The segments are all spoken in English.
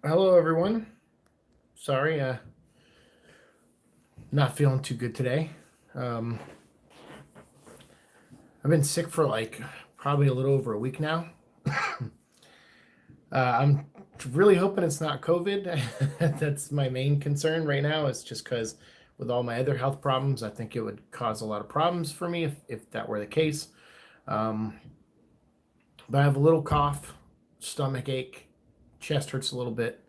Hello, everyone. Sorry, not feeling too good today. Um, I've been sick for like probably a little over a week now. I'm really hoping it's not COVID. That's my main concern right now. It's just because with all my other health problems, I think it would cause a lot of problems for me if that were the case. Um, but I have a little cough, stomach ache, chest hurts a little bit,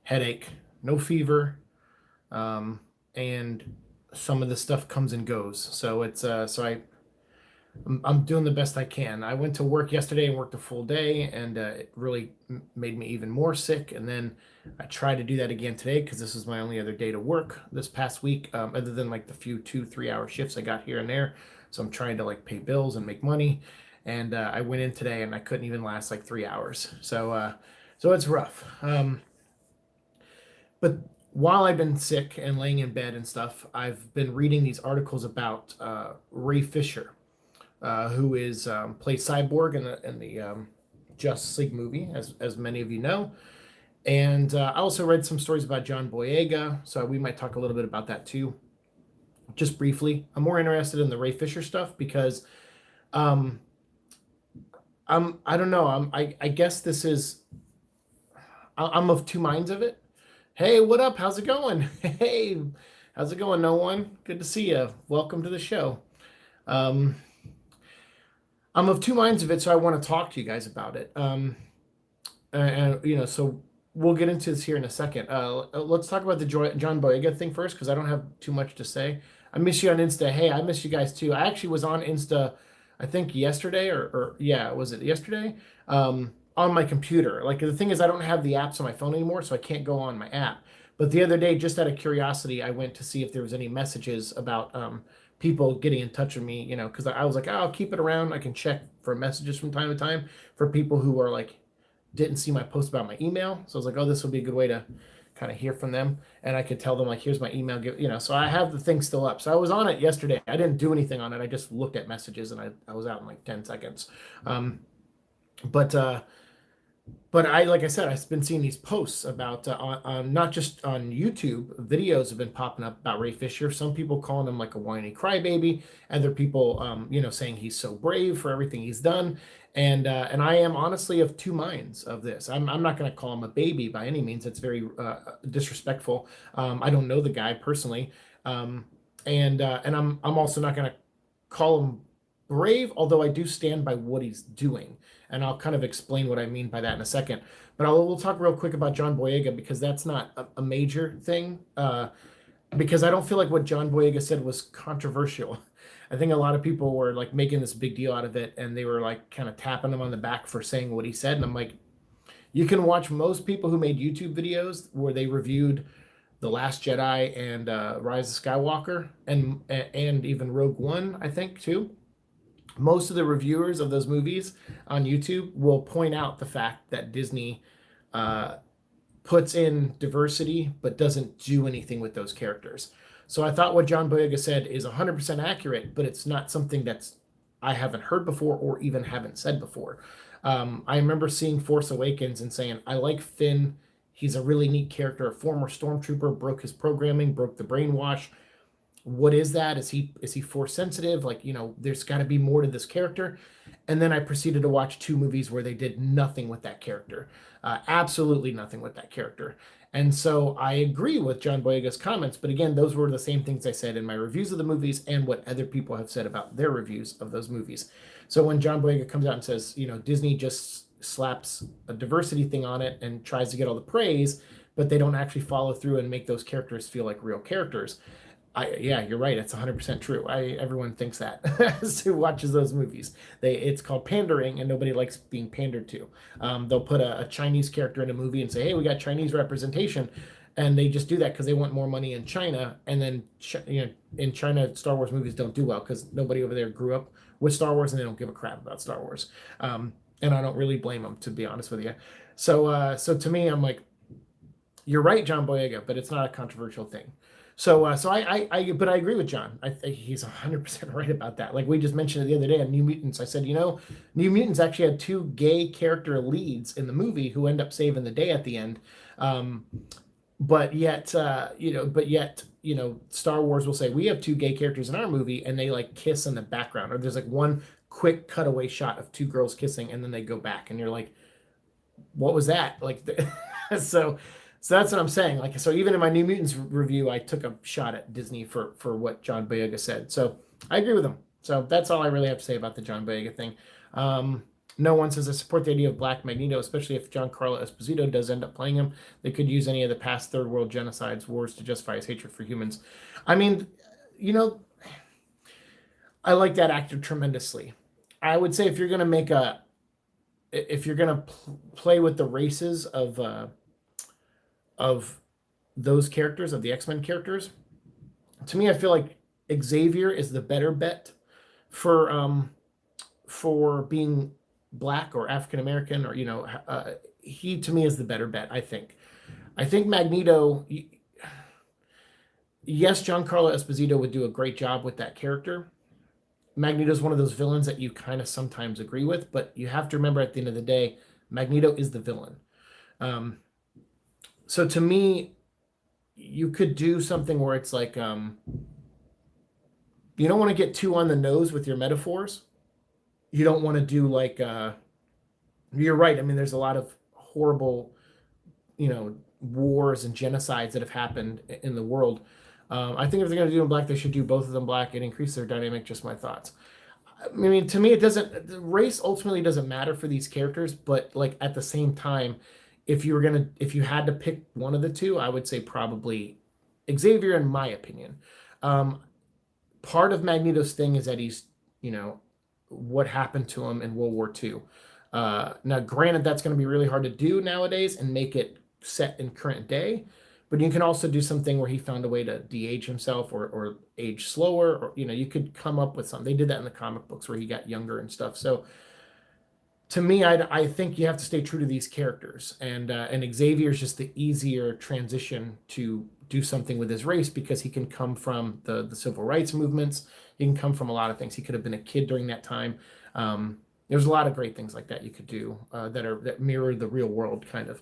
headache, no fever, um, and some of the stuff comes and goes. So I'm doing the best I can. I went to work yesterday and worked a full day, and it really made me even more sick. And then I tried to do that again today because this is my only other day to work this past week, other than like the few 2 3 hour shifts I got here and there. So I'm trying to like pay bills and make money. And I went in today and I couldn't even last like 3 hours. So it's rough. But while I've been sick and laying in bed and stuff, I've been reading these articles about Ray Fisher, who is plays Cyborg in the Justice League movie, as many of you know. And I also read some stories about John Boyega, so we might talk a little bit about that too, just briefly. I'm more interested in the Ray Fisher stuff because um, I don't know. I guess this is I'm of two minds of it. Hey, what up? How's it going? Hey, how's it going? No one. Good to see you. Welcome to the show. Um, I'm of two minds of it, so I want to talk to you guys about it. So we'll get into this here in a second. Let's talk about the John Boyega thing first, because I don't have too much to say. I miss you on Insta. Hey, I miss you guys too. I actually was on Insta, I think yesterday, or yeah, was it yesterday? On my computer. Like the thing is, I don't have the apps on my phone anymore, so I can't go on my app. But the other day, just out of curiosity, I went to see if there was any messages about people getting in touch with me, because I was like, oh, I'll keep it around. I can check for messages from time to time for people who are like didn't see my post about my email. So I was like, oh, this would be a good way to kind of hear from them. And I could tell them like, here's my email, so I have the thing still up. So I was on it yesterday. I didn't do anything on it. I just looked at messages and I was out in like 10 seconds. Um, but like I said, I've been seeing these posts about not just on YouTube. Videos have been popping up about Ray Fisher. Some people calling him like a whiny crybaby. Other people, saying he's so brave for everything he's done. And I am honestly of two minds of this. I'm not going to call him a baby by any means. It's very disrespectful. I don't know the guy personally, and I'm also not going to call him brave, although I do stand by what he's doing. And I'll kind of explain what I mean by that in a second. But we'll talk real quick about John Boyega because that's not a major thing. Because I don't feel like what John Boyega said was controversial. I think a lot of people were like making this big deal out of it, and they were like kind of tapping him on the back for saying what he said. And I'm like, you can watch most people who made YouTube videos where they reviewed The Last Jedi and Rise of Skywalker and even Rogue One, I think too. Most of the reviewers of those movies on YouTube will point out the fact that Disney uh, puts in diversity but doesn't do anything with those characters. So I thought what John Boyega said is 100% accurate, but it's not something that's I haven't heard before or even haven't said before. I remember seeing Force Awakens and saying, I like Finn. He's a really neat character, a former stormtrooper, broke his programming, broke the brainwash. What is that? Is he force sensitive? Like, there's got to be more to this character. And then I proceeded to watch two movies where they did nothing with that character, absolutely nothing with that character. And so I agree with John Boyega's comments, but again, those were the same things I said in my reviews of the movies and what other people have said about their reviews of those movies. So when John Boyega comes out and says, Disney just slaps a diversity thing on it and tries to get all the praise, but they don't actually follow through and make those characters feel like real characters. Yeah, you're right. It's 100% true. Everyone thinks that who watches those movies. It's called pandering, and nobody likes being pandered to. They'll put a Chinese character in a movie and say, "Hey, we got Chinese representation," and they just do that because they want more money in China. And then, in China, Star Wars movies don't do well because nobody over there grew up with Star Wars and they don't give a crap about Star Wars. And I don't really blame them, to be honest with you. So to me, I'm like, you're right, John Boyega, but it's not a controversial thing. But I agree with John. I think he's 100% right about that. Like we just mentioned it the other day on New Mutants. I said, New Mutants actually had two gay character leads in the movie who end up saving the day at the end. Um, but yet, Star Wars will say we have two gay characters in our movie, and they like kiss in the background, or there's like one quick cutaway shot of two girls kissing, and then they go back, and you're like, what was that? Like, so, so that's what I'm saying. Like, so even in my New Mutants review, I took a shot at Disney for what John Boyega said. So I agree with him. So that's all I really have to say about the John Boyega thing. Um, no one says I support the idea of Black Magneto, especially if Giancarlo Esposito does end up playing him. They could use any of the past third world genocides, wars to justify his hatred for humans. I mean, you know, I like that actor tremendously. I would say if you're gonna play with the races of those characters, of the X-Men characters, to me, I feel like Xavier is the better bet for being Black or African American, or he to me is the better bet. I think Magneto. Yes, Giancarlo Esposito would do a great job with that character. Magneto's one of those villains that you kind of sometimes agree with, but you have to remember at the end of the day, Magneto is the villain. So to me, you could do something where it's like, you don't want to get too on the nose with your metaphors. You don't want to do like, you're right. I mean, there's a lot of horrible, wars and genocides that have happened in the world. I think if they're going to do them Black, they should do both of them Black and increase their dynamic. Just my thoughts. I mean, to me, it doesn't. The race ultimately doesn't matter for these characters, but like at the same time, if you had to pick one of the two, I would say probably Xavier, in my opinion. Part of Magneto's thing is that he's, what happened to him in World War II. Now, granted, that's going to be really hard to do nowadays and make it set in current day. But you can also do something where he found a way to de-age himself or age slower, or you could come up with something. They did that in the comic books where he got younger and stuff. So to me, I think you have to stay true to these characters, and Xavier is just the easier transition to do something with his race because he can come from the civil rights movements. He can come from a lot of things. He could have been a kid during that time. There's a lot of great things like that you could do that mirror the real world kind of.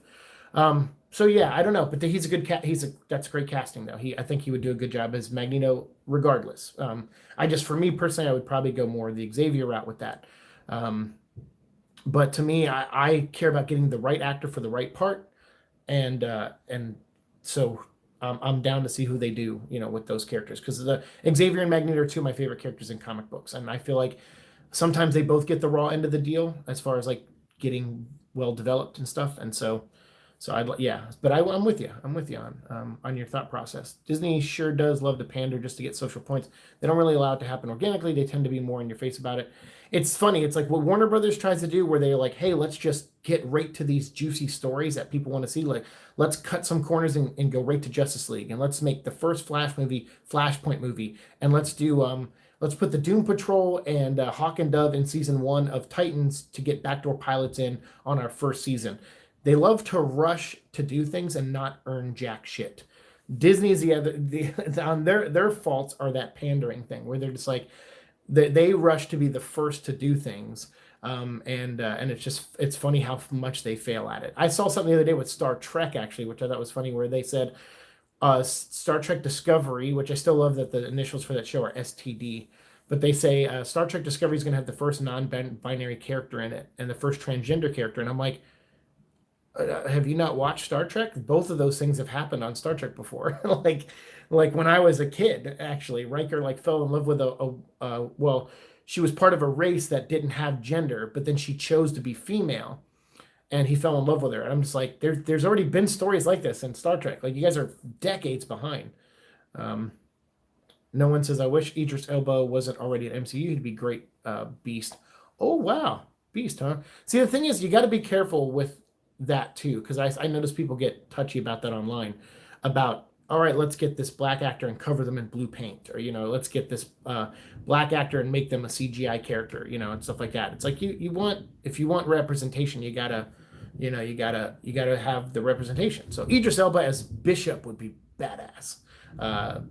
So yeah, I don't know, but he's a good cat. That's great casting though. I think he would do a good job as Magneto regardless. For me personally, I would probably go more the Xavier route with that. But to me, I care about getting the right actor for the right part. And so I'm down to see who they do, with those characters, because the Xavier and Magneto are two of my favorite characters in comic books. And I feel like sometimes they both get the raw end of the deal as far as like getting well developed and stuff. And so but I'm with you. I'm with you on your thought process. Disney sure does love to pander just to get social points. They don't really allow it to happen organically. They tend to be more in your face about it. It's funny. It's like what Warner Brothers tries to do, where they're like, "Hey, let's just get right to these juicy stories that people want to see. Like, let's cut some corners and go right to Justice League, and let's make the first Flash movie Flashpoint movie, and let's do let's put the Doom Patrol and Hawk and Dove in season 1 of Titans to get backdoor pilots in on our first season." They love to rush to do things and not earn jack shit. Disney is their faults are that pandering thing where they're just like they rush to be the first to do things, and it's funny how much they fail at it. I saw something the other day with Star Trek actually, which I thought was funny, where they said Star Trek Discovery, which I still love that the initials for that show are STD. But they say Star Trek Discovery is going to have the first non-binary character in it and the first transgender character, and I'm like, have you not watched Star Trek? Both of those things have happened on Star Trek before. like when I was a kid, actually, Riker fell in love with she was part of a race that didn't have gender, but then she chose to be female, and he fell in love with her. And I'm just like, there's already been stories like this in Star Trek. Like, you guys are decades behind. No one says, I wish Idris Elba wasn't already an MCU. He'd be great. Beast. Oh wow, Beast, huh? See, the thing is, you got to be careful with that too, because I notice people get touchy about that online, about, all right, let's get this Black actor and cover them in blue paint, or let's get this Black actor and make them a CGI character, and stuff like that. It's like if you want representation, you gotta have the representation. So Idris Elba as Bishop would be badass.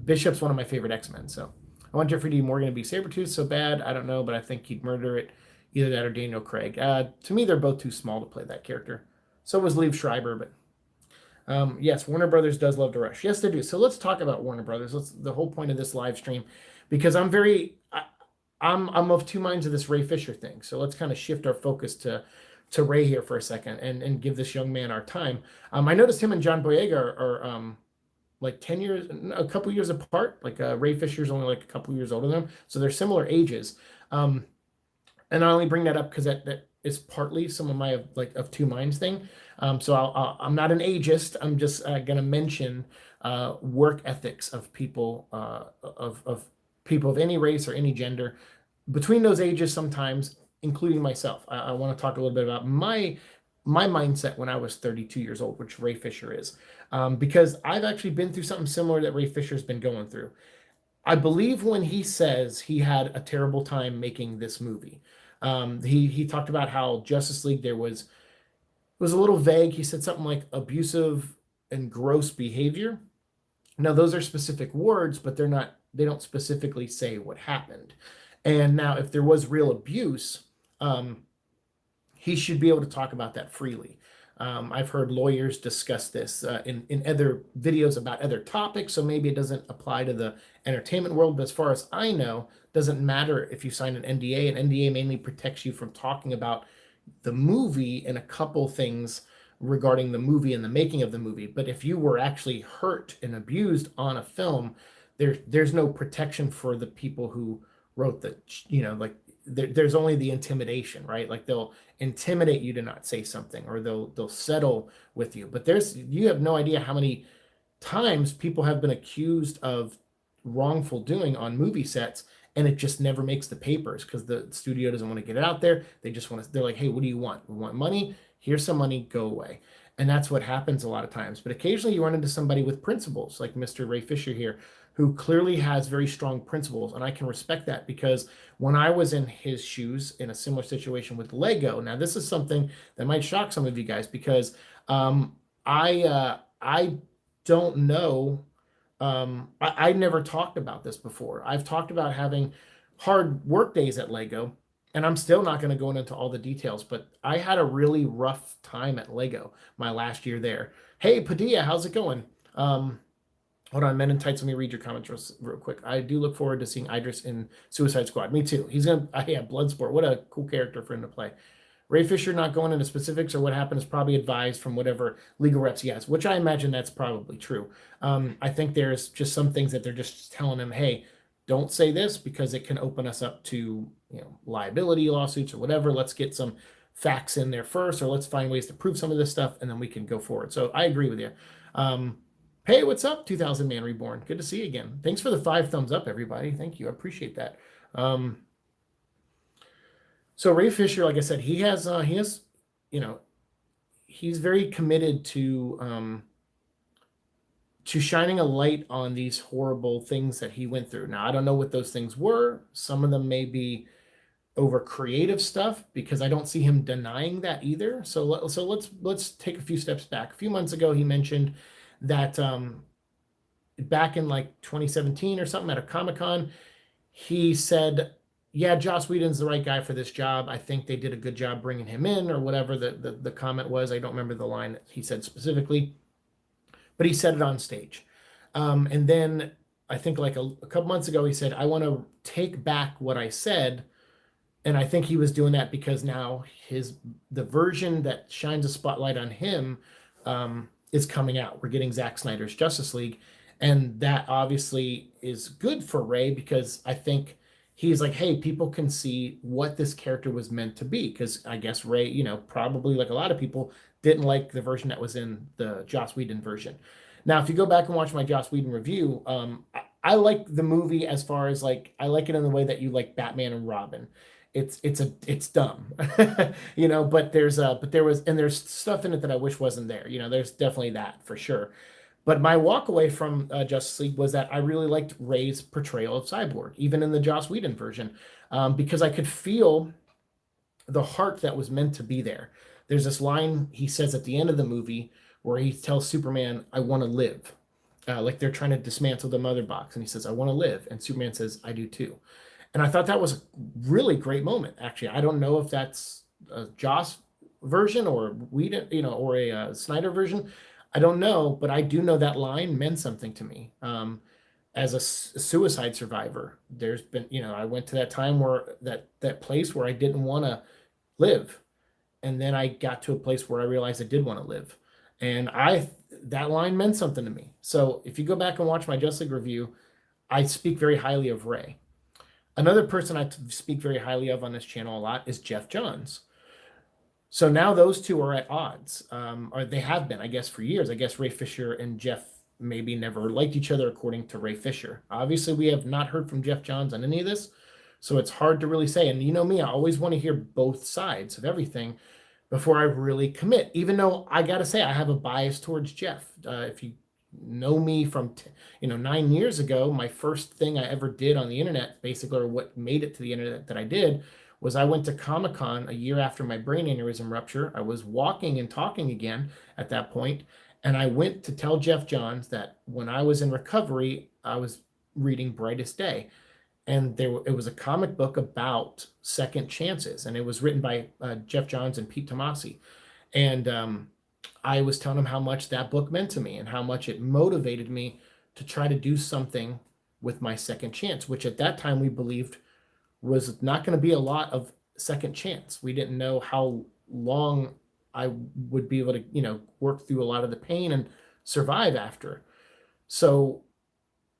Bishop's one of my favorite X-Men. So I want Jeffrey D. Morgan to be Sabretooth so bad. I don't know, but I think he'd murder it. Either that or Daniel Craig. To me, they're both too small to play that character. So was Liev Schreiber, but yes, Warner Brothers does love to rush. Yes, they do. So let's talk about Warner Brothers. Let's the whole point of this live stream, because I'm of two minds of this Ray Fisher thing. So let's kind of shift our focus to Ray here for a second and give this young man our time. I noticed him and John Boyega are like 10 years, a couple years apart. Like Ray Fisher's only like a couple years older than him, so they're similar ages. And I only bring that up because that is partly some of my like of two minds thing. So I'm not an ageist. I'm just going to mention work ethics of people of people of any race or any gender between those ages, sometimes including myself. I want to talk a little bit about my mindset when I was 32 years old, which Ray Fisher is, because I've actually been through something similar that Ray Fisher's been going through. I believe when he says he had a terrible time making this movie. He talked about how Justice League there was a little vague. He said something like abusive and gross behavior. Now those are specific words, but they don't specifically say what happened. And now if there was real abuse, he should be able to talk about that freely. I've heard lawyers discuss this in other videos about other topics, so maybe it doesn't apply to the entertainment world, but as far as I know, it doesn't matter if you sign an NDA. An NDA mainly protects you from talking about the movie and a couple things regarding the movie and the making of the movie. But if you were actually hurt and abused on a film, there's no protection for the people who wrote the, like there's only the intimidation, right? Like they'll intimidate you to not say something, or they'll settle with you. But you have no idea how many times people have been accused of wrongful doing on movie sets, and it just never makes the papers because the studio doesn't want to get it out there. They're like, hey, what do you want? We want money. Here's some money, go away. And that's what happens a lot of times. But occasionally you run into somebody with principles, like Mr. Ray Fisher here, who clearly has very strong principles. And I can respect that, because when I was in his shoes in a similar situation with Lego, now this is something that might shock some of you guys, because I don't know. I never talked about this before. I've talked about having hard work days at Lego, and I'm still not going to go into all the details, but I had a really rough time at Lego my last year there. Hey, Padilla, how's it going? Hold on, Men in Tights, let me read your comments real quick. I do look forward to seeing Idris in Suicide Squad. Me too. He's going to, yeah, Bloodsport. What a cool character for him to play. Ray Fisher not going into specifics or what happened is probably advised from whatever legal reps he has, which I imagine that's probably true. I think there's just some things that they're just telling him, hey, don't say this because it can open us up to liability lawsuits or whatever. Let's get some facts in there first, or let's find ways to prove some of this stuff, and then we can go forward. So I agree with you. Hey, what's up, 2000 Man Reborn? Good to see you again. Thanks for the 5 thumbs up, everybody. Thank you. I appreciate that. So Ray Fisher, like I said, he has, he's very committed to shining a light on these horrible things that he went through. Now, I don't know what those things were. Some of them may be over creative stuff, because I don't see him denying that either. So let's take a few steps back. A few months ago, he mentioned that back in like 2017 or something at a Comic-Con, he said, yeah, Joss Whedon's the right guy for this job. I think they did a good job bringing him in, or whatever the comment was. I don't remember the line that he said specifically, but he said it on stage. And then I think like a couple months ago, he said, I want to take back what I said. And I think he was doing that because now the version that shines a spotlight on him is coming out. We're getting Zack Snyder's Justice League. And that obviously is good for Ray, because I think he's like, hey, people can see what this character was meant to be. Because I guess Ray, probably like a lot of people, didn't like the version that was in the Joss Whedon version. Now, if you go back and watch my Joss Whedon review, I like the movie as far as like, I like it in the way that you like Batman and Robin. It's dumb, but there's stuff in it that I wish wasn't there. There's definitely that for sure. But my walk away from Justice League was that I really liked Ray's portrayal of Cyborg, even in the Joss Whedon version, because I could feel the heart that was meant to be there. There's this line he says at the end of the movie where he tells Superman, I want to live. like they're trying to dismantle the mother box, and he says, "I want to live," and Superman says, "I do too." And I thought that was a really great moment. Actually, I don't know if that's a Joss version or Whedon, or a Snyder version. I don't know, but I do know that line meant something to me. As a suicide survivor, there's been, I went to that time where that place where I didn't want to live, and then I got to a place where I realized I did want to live, and that line meant something to me. So if you go back and watch my Just League review, I speak very highly of Ray. Another person I speak very highly of on this channel a lot is Jeff Johns. So now those two are at odds, or they have been, I guess, for years. I guess Ray Fisher and Jeff maybe never liked each other, according to Ray Fisher. Obviously, we have not heard from Jeff Johns on any of this, so it's hard to really say. And you know me, I always want to hear both sides of everything before I really commit, even though I got to say I have a bias towards Jeff. If you know me from 9 years ago, my first thing I ever did on the internet, basically, or what made it to the internet that I did, was I went to Comic-Con a year after my brain aneurysm rupture. I was walking and talking again at that point, and I went to tell Jeff Johns that when I was in recovery, I was reading Brightest Day, and it was a comic book about second chances, and it was written by Jeff Johns and Pete Tomasi. And I was telling him how much that book meant to me and how much it motivated me to try to do something with my second chance, which at that time we believed was not going to be a lot of second chance. We didn't know how long I would be able to, work through a lot of the pain and survive after. So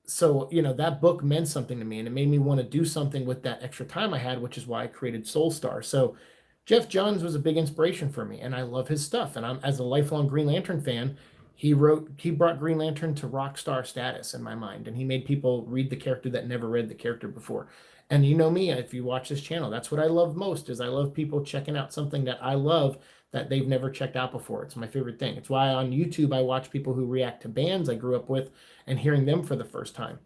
that book meant something to me, and it made me want to do something with that extra time I had, which is why I created Soul Star. So Jeff Johns was a big inspiration for me, and I love his stuff. And I'm, as a lifelong Green Lantern fan, he brought Green Lantern to rock star status in my mind, and he made people read the character that never read the character before. And you know me, if you watch this channel, that's what I love most, is I love people checking out something that I love that they've never checked out before. It's my favorite thing. It's why on YouTube I watch people who react to bands I grew up with and hearing them for the first time.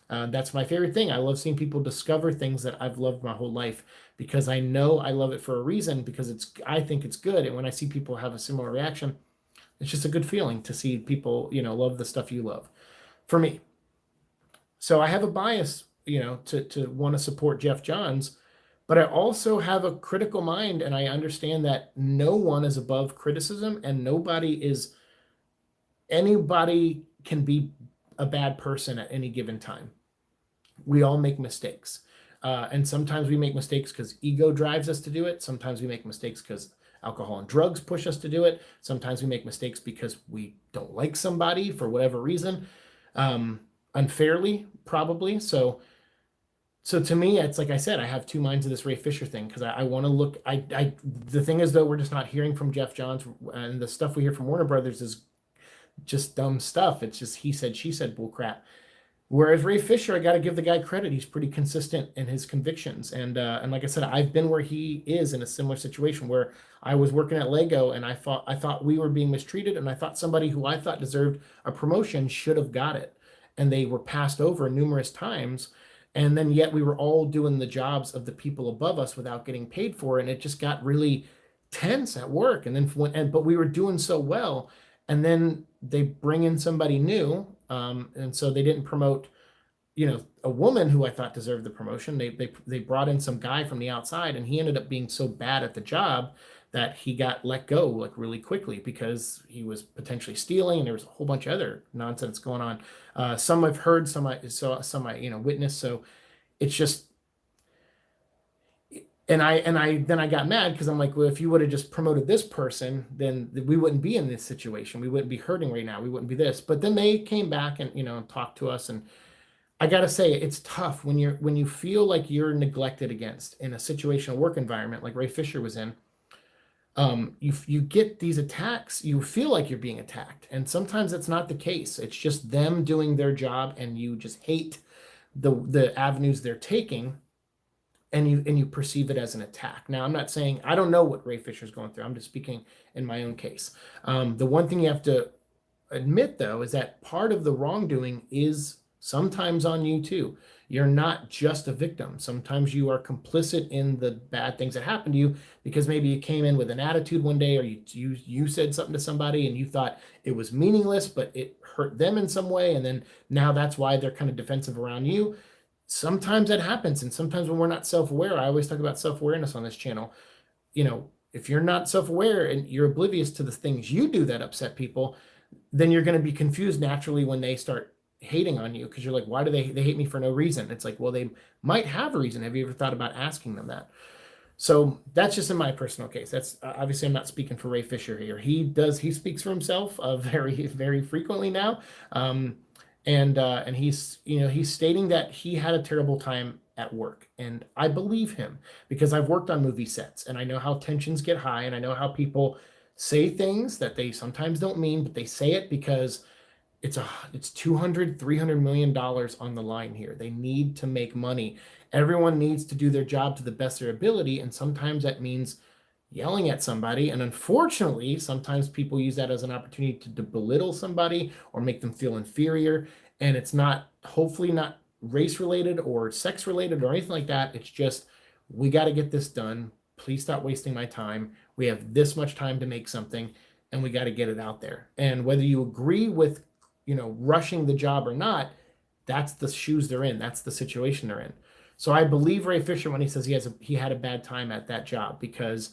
That's my favorite thing. I love seeing people discover things that I've loved my whole life, because I know I love it for a reason, because I think it's good. And when I see people have a similar reaction, it's just a good feeling to see people, love the stuff you love. For me. So I have a bias, to want to support Jeff Johns, but I also have a critical mind, and I understand that no one is above criticism, and anybody can be a bad person at any given time. We all make mistakes. And sometimes we make mistakes because ego drives us to do it. Sometimes we make mistakes because alcohol and drugs push us to do it. Sometimes we make mistakes because we don't like somebody for whatever reason, unfairly, probably. So to me, it's like I said, I have two minds of this Ray Fisher thing, because I want to look. The thing is, though, we're just not hearing from Jeff Johns, and the stuff we hear from Warner Brothers is just dumb stuff. It's just he said, she said bull crap. Whereas Ray Fisher, I got to give the guy credit. He's pretty consistent in his convictions. And like I said, I've been where he is in a similar situation where I was working at Lego, and I thought we were being mistreated, and I thought somebody who I thought deserved a promotion should have got it. And they were passed over numerous times. And then yet we were all doing the jobs of the people above us without getting paid for it. And it just got really tense at work. And then but we were doing so well. And then they bring in somebody new. And so they didn't promote, a woman who I thought deserved the promotion. They brought in some guy from the outside, and he ended up being so bad at the job that he got let go like really quickly, because he was potentially stealing, and there was a whole bunch of other nonsense going on. Some I've heard, some I saw, some I witnessed. So it's just, and I got mad, because I'm like, well, if you would have just promoted this person, then we wouldn't be in this situation. We wouldn't be hurting right now. We wouldn't be this. But then they came back and talked to us, and I gotta say, it's tough when you feel like you're neglected against in a situation, a work environment like Ray Fisher was in. You get these attacks, you feel like you're being attacked, and sometimes that's not the case. It's just them doing their job, and you just hate the avenues they're taking, and you perceive it as an attack. Now, I'm not saying, I don't know what Ray Fisher's going through. I'm just speaking in my own case. The one thing you have to admit, though, is that part of the wrongdoing is sometimes on you too. You're not just a victim. Sometimes you are complicit in the bad things that happen to you because maybe you came in with an attitude one day, or you said something to somebody and you thought it was meaningless, but it hurt them in some way, and then now that's why they're kind of defensive around you. Sometimes that happens, and sometimes when we're not self-aware, I always talk about self-awareness on this channel. If you're not self-aware and you're oblivious to the things you do that upset people, then you're going to be confused naturally when they start hating on you, because you're like, why do they hate me for no reason? It's like, well, they might have a reason. Have you ever thought about asking them that? So that's just in my personal case. That's obviously, I'm not speaking for Ray Fisher here. He speaks for himself very, very frequently now. And he's stating that he had a terrible time at work, and I believe him because I've worked on movie sets and I know how tensions get high, and I know how people say things that they sometimes don't mean, but they say it because it's 200 300 million dollars on the line here. They need to make money. Everyone needs to do their job to the best of their ability, and sometimes that means yelling at somebody. And unfortunately, sometimes people use that as an opportunity to belittle somebody or make them feel inferior. And it's not, hopefully not race related or sex related or anything like that. It's just, we got to get this done. Please stop wasting my time. We have this much time to make something, and we got to get it out there. And whether you agree with, rushing the job or not, that's the shoes they're in. That's the situation they're in. So I believe Ray Fisher when he says he had a bad time at that job, because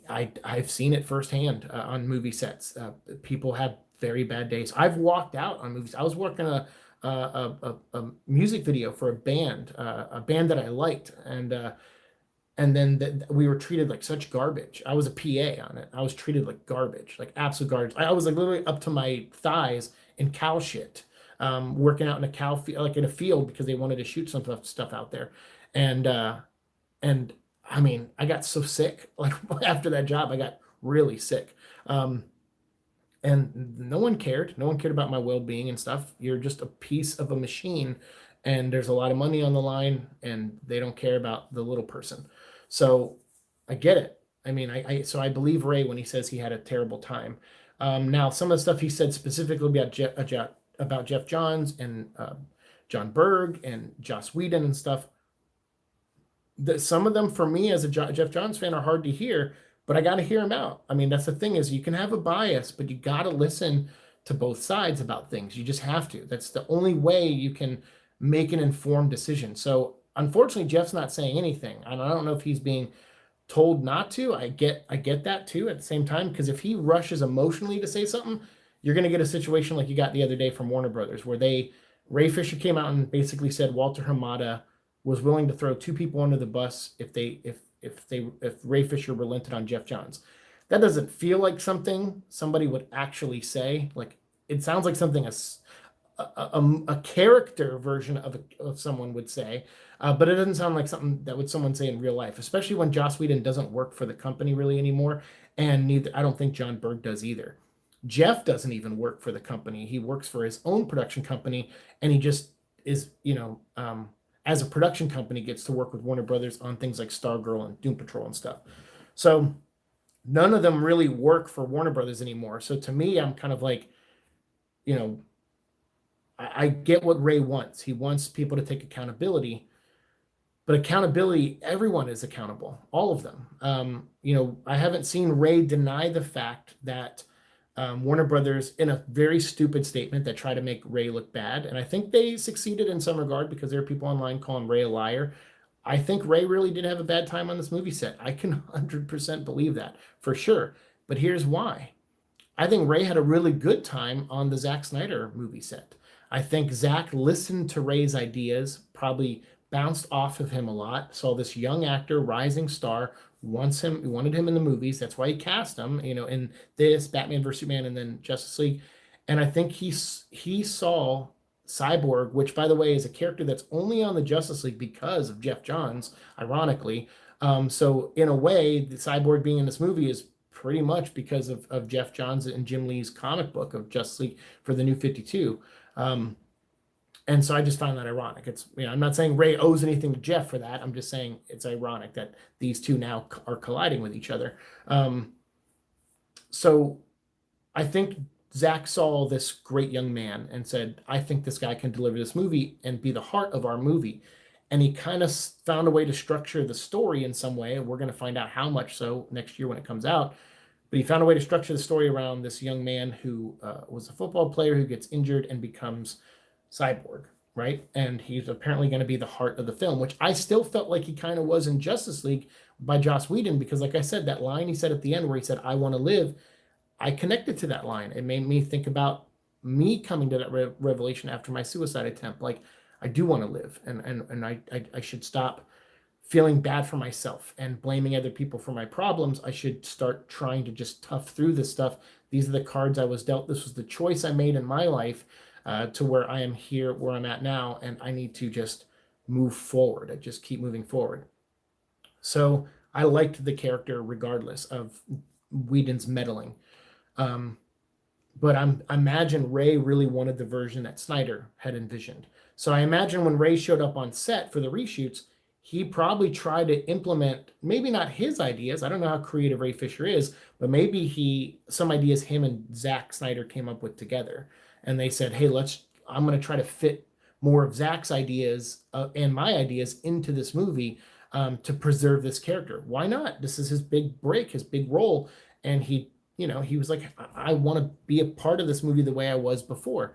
I've seen it firsthand on movie sets. People have very bad days. I've walked out on movies. I was working a music video for a band that I liked, and then we were treated like such garbage. I was a PA on it. I was treated like garbage, like absolute garbage. I was like literally up to my thighs in cow shit, working out in a cow field, like in a field, because they wanted to shoot some stuff out there, and I mean, I got so sick. Like after that job, I got really sick. And no one cared. No one cared about my well-being and stuff. You're just a piece of a machine, and there's a lot of money on the line, and they don't care about the little person. So I get it. I mean, so I believe Ray when he says he had a terrible time. Now, some of the stuff he said specifically about Jeff Johns and John Berg and Joss Whedon and stuff, some of them for me as a Jeff Johns fan are hard to hear, but I got to hear him out. I mean, that's the thing, is you can have a bias, but you got to listen to both sides about things. You just have to. That's the only way you can make an informed decision. So unfortunately, Jeff's not saying anything. I don't know if he's being told not to. I get that too at the same time, because if he rushes emotionally to say something, you're going to get a situation like you got the other day from Warner Brothers, where Ray Fisher came out and basically said Walter Hamada was willing to throw two people under the bus if Ray Fisher relented on Jeff Johns. That doesn't feel like something somebody would actually say. Like, it sounds like something a character version of someone would say, but it doesn't sound like something that someone say in real life, especially when Joss Whedon doesn't work for the company really anymore, and I don't think John Berg does either. Jeff doesn't even work for the company. He works for his own production company, and he just is, as a production company, gets to work with Warner Brothers on things like Stargirl and Doom Patrol and stuff. So none of them really work for Warner Brothers anymore. So to me, I'm kind of like, I get what Ray wants. He wants people to take accountability, but accountability, everyone is accountable, all of them. I haven't seen Ray deny the fact that Warner Brothers, in a very stupid statement that tried to make Ray look bad, and I think they succeeded in some regard, because there are people online calling Ray a liar. I think Ray really did have a bad time on this movie set. I can 100% believe that for sure. But here's why. I think Ray had a really good time on the Zack Snyder movie set. I think Zack listened to Ray's ideas, probably bounced off of him a lot, saw this young actor, rising star, wanted him in the movies. That's why he cast him, in this Batman vs Superman and then Justice League. And I think he saw Cyborg, which by the way is a character that's only on the Justice League because of Jeff Johns, ironically. So in a way, the Cyborg being in this movie is pretty much because of Jeff Johns and Jim Lee's comic book of Justice League for the New 52. And so I just found that ironic. It's, I'm not saying Ray owes anything to Jeff for that. I'm just saying it's ironic that these two now are colliding with each other. So I think Zach saw this great young man and said, I think this guy can deliver this movie and be the heart of our movie. And he kind of found a way to structure the story in some way. We're going to find out how much so next year when it comes out. But he found a way to structure the story around this young man who was a football player who gets injured and becomes cyborg, right? And he's apparently going to be the heart of the film, which I still felt like he kind of was in Justice League by Joss Whedon, because like I said, that line he said at the end where he said, I want to live, I connected to that line. It made me think about me coming to that revelation after my suicide attempt. Like, I do want to live, and I should stop feeling bad for myself and blaming other people for my problems. I should start trying to just tough through this stuff. These are the cards I was dealt. This was the choice I made in my life to where I am here, where I'm at now, and I need to just move forward. I just keep moving forward. So I liked the character regardless of Whedon's meddling. But I imagine Ray really wanted the version that Snyder had envisioned. So I imagine when Ray showed up on set for the reshoots, he probably tried to implement maybe not his ideas. I don't know how creative Ray Fisher is, but maybe some ideas him and Zack Snyder came up with together. And they said, hey, I'm going to try to fit more of Zack's ideas and my ideas into this movie to preserve this character. Why not? This is his big break, his big role. And he was like, I want to be a part of this movie the way I was before.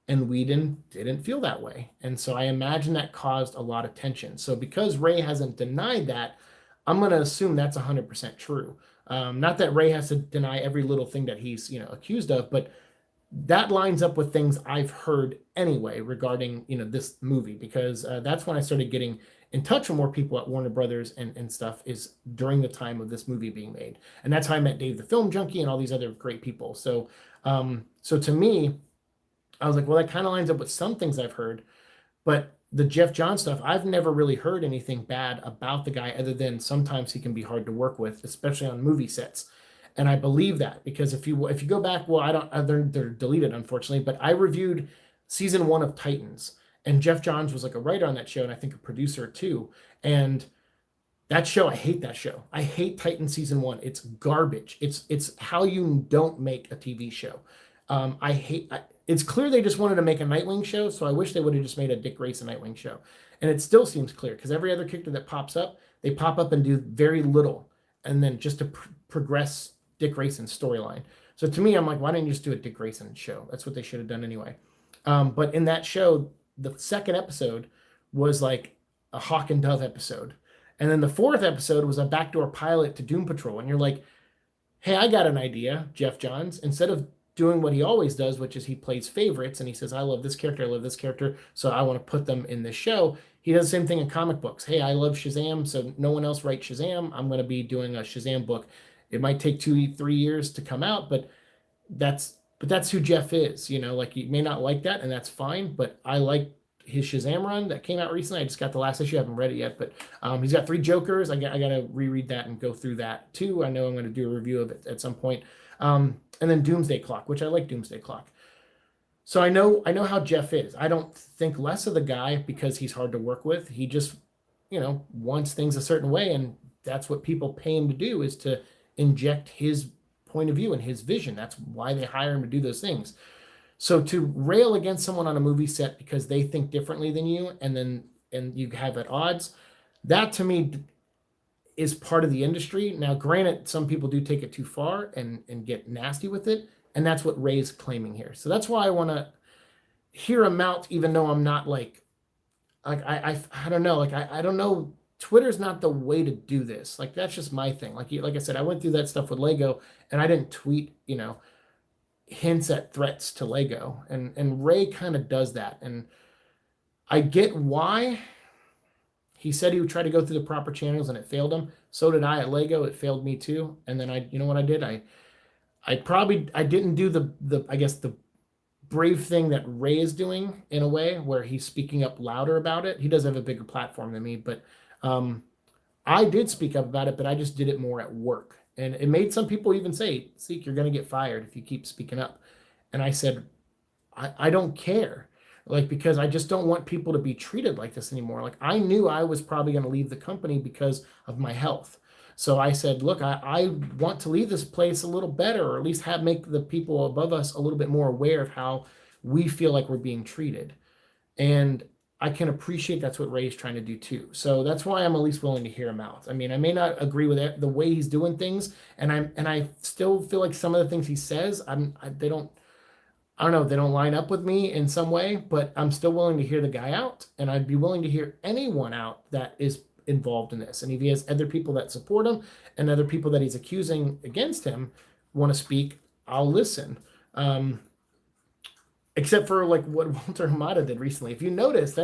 And Whedon didn't feel that way. And so I imagine that caused a lot of tension. So because Ray hasn't denied that, I'm going to assume that's 100% true. Not that Ray has to deny every little thing that he's, accused of, but that lines up with things I've heard anyway regarding, this movie, because that's when I started getting in touch with more people at Warner Brothers and stuff, is during the time of this movie being made. And that's how I met Dave the Film Junkie and all these other great people. So to me, I was like, well, that kind of lines up with some things I've heard, but the Jeff Johns stuff, I've never really heard anything bad about the guy other than sometimes he can be hard to work with, especially on movie sets. And I believe that because if you go back, well, they're deleted unfortunately, but I reviewed season 1 of Titans, and Jeff Johns was like a writer on that show and I think a producer too. And that show, I hate that show. I hate Titan season 1. It's garbage. It's how you don't make a TV show. It's clear they just wanted to make a Nightwing show, so I wish they would have just made a Dick Grayson Nightwing show. And it still seems clear because every other character that pops up, they pop up and do very little, and then just to progress Dick Grayson's storyline. So to me, I'm like, why didn't you just do a Dick Grayson show? That's what they should have done anyway. But in that show, the second episode was like a Hawk and Dove episode. And then the fourth episode was a backdoor pilot to Doom Patrol. And you're like, hey, I got an idea, Jeff Johns. Instead of doing what he always does, which is he plays favorites and he says, I love this character, so I want to put them in this show. He does the same thing in comic books. Hey, I love Shazam, so no one else writes Shazam. I'm going to be doing a Shazam book. It might take 2-3 years to come out, but that's who Jeff is. Like, you may not like that, and that's fine, but I like his Shazam run that came out recently. I just got the last issue. I haven't read it yet, but he's got 3 Jokers. I got to reread that and go through that too. I know I'm going to do a review of it at some point. And then Doomsday Clock, which I like Doomsday Clock. So I know how Jeff is. I don't think less of the guy because he's hard to work with. He just, wants things a certain way, and that's what people pay him to do, is to inject his point of view and his vision. That's why they hire him to do those things. So to rail against someone on a movie set because they think differently than you, and you have at odds, that to me is part of the industry. Now, granted, some people do take it too far and get nasty with it, and that's what Ray's claiming here. So that's why I want to hear him out, even though I'm not I don't know. I don't know. Twitter's not the way to do this. Like, that's just my thing. Like I said, I went through that stuff with Lego, and I didn't tweet, hints at threats to Lego, and Ray kind of does that, and I get why. He said he would try to go through the proper channels and it failed him. So did I at Lego. It failed me too. And then you know what I did? I didn't do the brave thing that Ray is doing, in a way where he's speaking up louder about it. He does have a bigger platform than me, but I did speak up about it, but I just did it more at work. And it made some people even say, Seek, you're going to get fired if you keep speaking up. And I said, I don't care. Because I just don't want people to be treated like this anymore. I knew I was probably going to leave the company because of my health. So I said, look, I want to leave this place a little better, or at least make the people above us a little bit more aware of how we feel like we're being treated. And I can appreciate that's what Ray's trying to do too. So that's why I'm at least willing to hear him out. I mean, I may not agree with the way he's doing things, and I still feel like some of the things he says, they don't, I don't know, they don't line up with me in some way, but I'm still willing to hear the guy out, and I'd be willing to hear anyone out that is involved in this. And if he has other people that support him and other people that he's accusing against him want to speak, I'll listen. Except for like what Walter Hamada did recently. If you notice,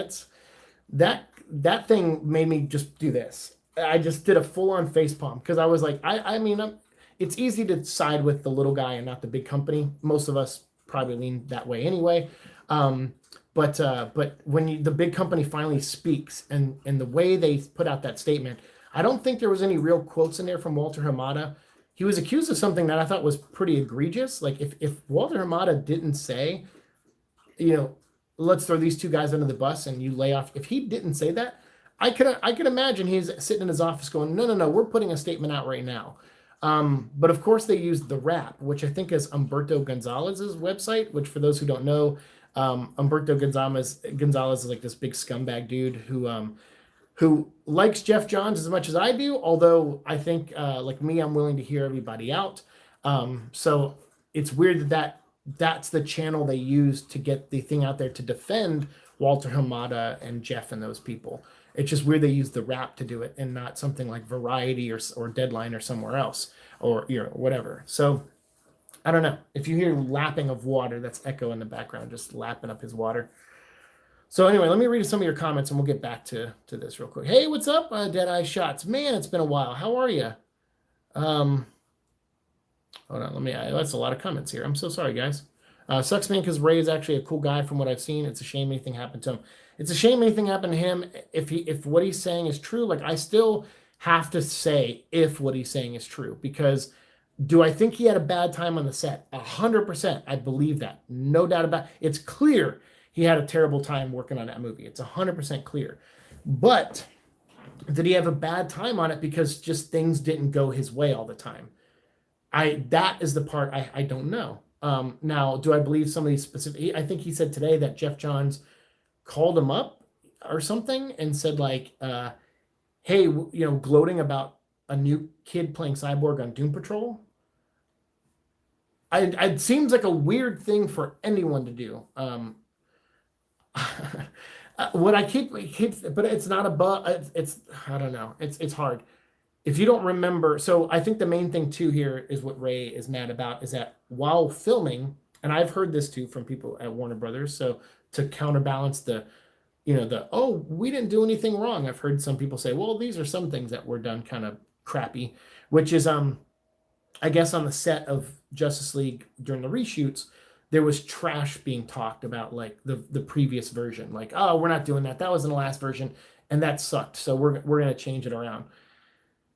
that thing made me just do this. I just did a full-on facepalm because I was like, I mean, it's easy to side with the little guy and not the big company. Most of us probably lean that way anyway. But when the big company finally speaks and the way they put out that statement, I don't think there was any real quotes in there from Walter Hamada. He was accused of something that I thought was pretty egregious. Like if Walter Hamada didn't say, let's throw these two guys under the bus and you lay off. If he didn't say that, I could imagine he's sitting in his office going, no, we're putting a statement out right now. But of course they used the rap, which I think is Humberto Gonzalez's website, which for those who don't know, Humberto Gonzalez is like this big scumbag dude who likes Jeff Johns as much as I do. Although I think, like me, I'm willing to hear everybody out. So it's weird that's the channel they use to get the thing out there to defend Walter Hamada and Jeff and those people. It's just weird they use the rap to do it and not something like Variety or Deadline or somewhere else or whatever. So I don't know. If you hear lapping of water, that's Echo in the background, just lapping up his water. So anyway, let me read some of your comments and we'll get back to this real quick. Hey, what's up, Deadeye Shots? Man, it's been a while. How are you? Hold on, that's a lot of comments here. I'm so sorry, guys. Sucks, man, because Ray is actually a cool guy from what I've seen. It's a shame anything happened to him. It's a shame anything happened to him. If what he's saying is true, like I still have to say if what he's saying is true, because do I think he had a bad time on the set? 100%. I believe that. No doubt about it. It's clear he had a terrible time working on that movie. It's 100% clear. But did he have a bad time on it because just things didn't go his way all the time? That is the part I don't know. Now, do I believe some of these specific? I think he said today that Jeff Johns called him up or something and said like, "Hey, gloating about a new kid playing Cyborg on Doom Patrol." It seems like a weird thing for anyone to do. What I keep, but it's not a but. It's I don't know. It's hard. If you don't remember, so I think the main thing too here is what Ray is mad about is that while filming, and I've heard this too from people at Warner Brothers, so to counterbalance oh, we didn't do anything wrong. I've heard some people say, well, these are some things that were done kind of crappy, which is I guess on the set of Justice League during the reshoots, there was trash being talked about, like the previous version, like, oh, we're not doing that. That was in the last version, and that sucked. So we're gonna change it around.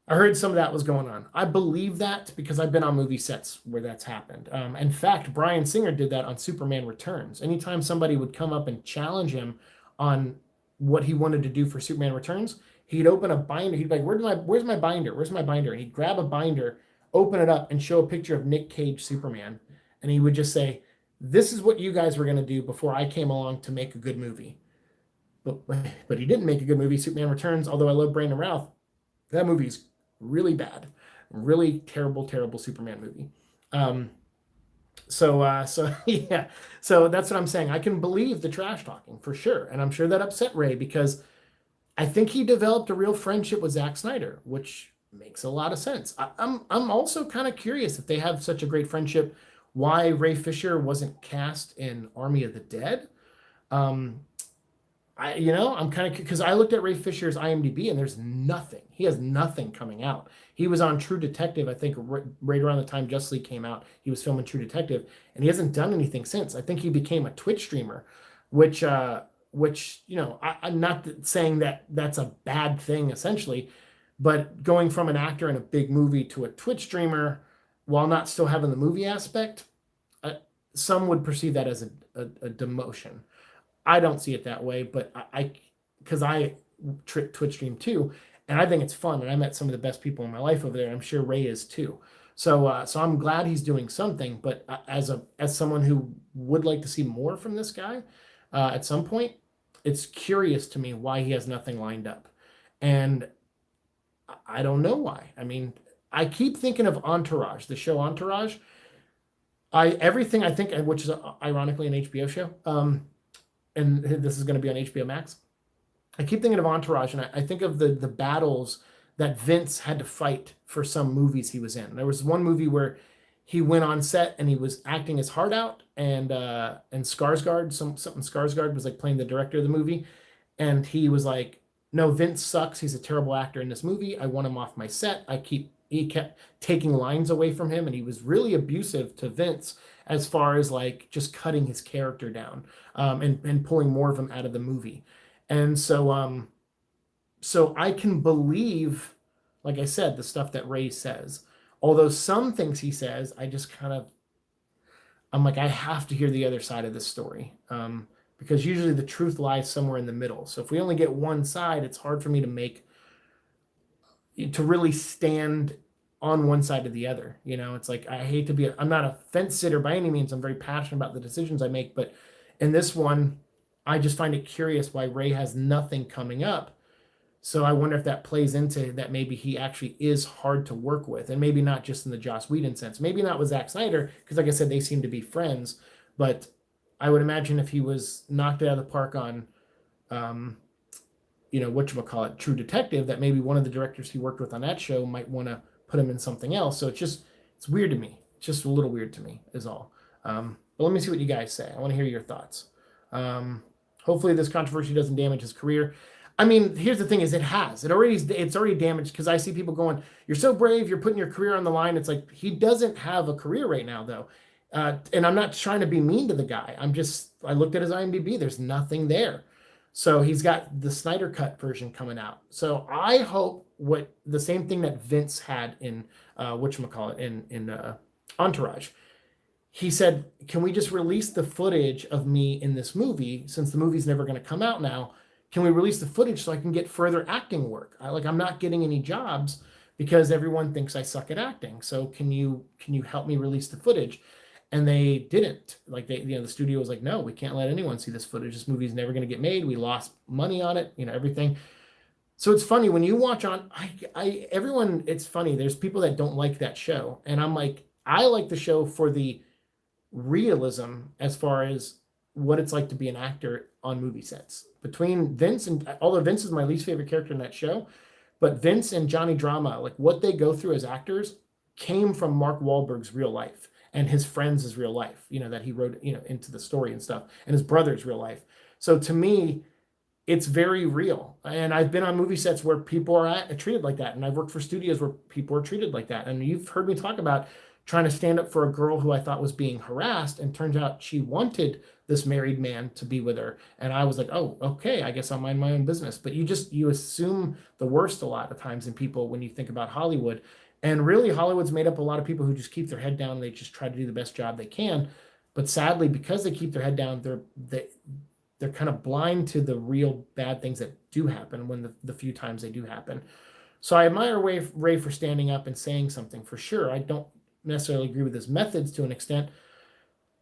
I heard some of that was going on. I believe that because I've been on movie sets where that's happened. In fact, Bryan Singer did that on Superman Returns. Anytime somebody would come up and challenge him on what he wanted to do for Superman Returns, he'd open a binder. He'd be like, where's my binder? Where's my binder? And he'd grab a binder, open it up, and show a picture of Nick Cage Superman. And he would just say, this is what you guys were going to do before I came along to make a good movie. But he didn't make a good movie, Superman Returns, although I love Brandon Routh. That movie's really bad, really terrible Superman movie. So yeah, so that's what I'm saying. I can believe the trash talking for sure, and I'm sure that upset Ray because I think he developed a real friendship with Zack Snyder, which makes a lot of sense. I'm also kind of curious if they have such a great friendship, why Ray Fisher wasn't cast in Army of the Dead. I'm kind of, because I looked at Ray Fisher's IMDb and there's nothing. He has nothing coming out. He was on True Detective, I think, right around the time Justice League came out. He was filming True Detective, and he hasn't done anything since. I think he became a Twitch streamer, which I'm not saying that that's a bad thing essentially, but going from an actor in a big movie to a Twitch streamer, while not still having the movie aspect, some would perceive that as a demotion. I don't see it that way, but because I Twitch stream too, and I think it's fun. And I met some of the best people in my life over there. I'm sure Ray is too. So I'm glad he's doing something. But as someone who would like to see more from this guy, at some point, it's curious to me why he has nothing lined up, and I don't know why. I mean, I keep thinking of Entourage, the show Entourage. Everything I think, which is ironically an HBO show, and this is going to be on HBO Max. I keep thinking of Entourage, and I think of the battles that Vince had to fight for some movies he was in. There was one movie where he went on set and he was acting his heart out, and Skarsgård, something Skarsgård was like playing the director of the movie, and he was like, "No, Vince sucks. He's a terrible actor in this movie. I want him off my set. He kept taking lines away from him, and he was really abusive to Vince as far as like just cutting his character down, and pulling more of him out of the movie. And so I can believe, like I said, the stuff that Ray says. Although some things he says, I'm like, I have to hear the other side of this story, because usually the truth lies somewhere in the middle. So if we only get one side, it's hard for me to really stand on one side or the other. It's like, I'm not a fence sitter by any means. I'm very passionate about the decisions I make, but in this one, I just find it curious why Ray has nothing coming up. So I wonder if that plays into that. Maybe he actually is hard to work with, and maybe not just in the Joss Whedon sense, maybe not with Zack Snyder, because like I said, they seem to be friends, but I would imagine if he was knocked out of the park on, whatchamacallit, True Detective, that maybe one of the directors he worked with on that show might want to put him in something else. So it's weird to me. It's just a little weird to me is all. But let me see what you guys say. I want to hear your thoughts. Hopefully this controversy doesn't damage his career. I mean, here's the thing: is it's already damaged, because I see people going, "You're so brave, you're putting your career on the line." It's like, he doesn't have a career right now, though. And I'm not trying to be mean to the guy. I looked at his IMDb. There's nothing there. So he's got the Snyder Cut version coming out. So I hope the same thing that Vince had in in Entourage. He said, "Can we just release the footage of me in this movie, since the movie's never going to come out now? Can we release the footage so I can get further acting work? I'm not getting any jobs because everyone thinks I suck at acting. So can you help me release the footage?" And they didn't. The studio was like, "No, we can't let anyone see this footage. This movie's never going to get made. We lost money on it, everything." So it's funny when you watch everyone, it's funny. There's people that don't like that show. And I'm like, I like the show for the realism as far as what it's like to be an actor on movie sets. Between Vince although Vince is my least favorite character in that show, but Vince and Johnny Drama, like what they go through as actors, came from Mark Wahlberg's real life and his friends' real life, that he wrote, into the story and stuff, and his brother's real life. So to me, it's very real. And I've been on movie sets where people are treated like that. And I've worked for studios where people are treated like that. And you've heard me talk about trying to stand up for a girl who I thought was being harassed, and turns out she wanted this married man to be with her. And I was like, "Oh, okay, I guess I'll mind my own business." But you assume the worst a lot of times in people when you think about Hollywood. And really, Hollywood's made up a lot of people who just keep their head down and they just try to do the best job they can. But sadly, because they keep their head down, they're kind of blind to the real bad things that do happen when the few times they do happen. So I admire Ray for standing up and saying something, for sure. I don't necessarily agree with his methods to an extent,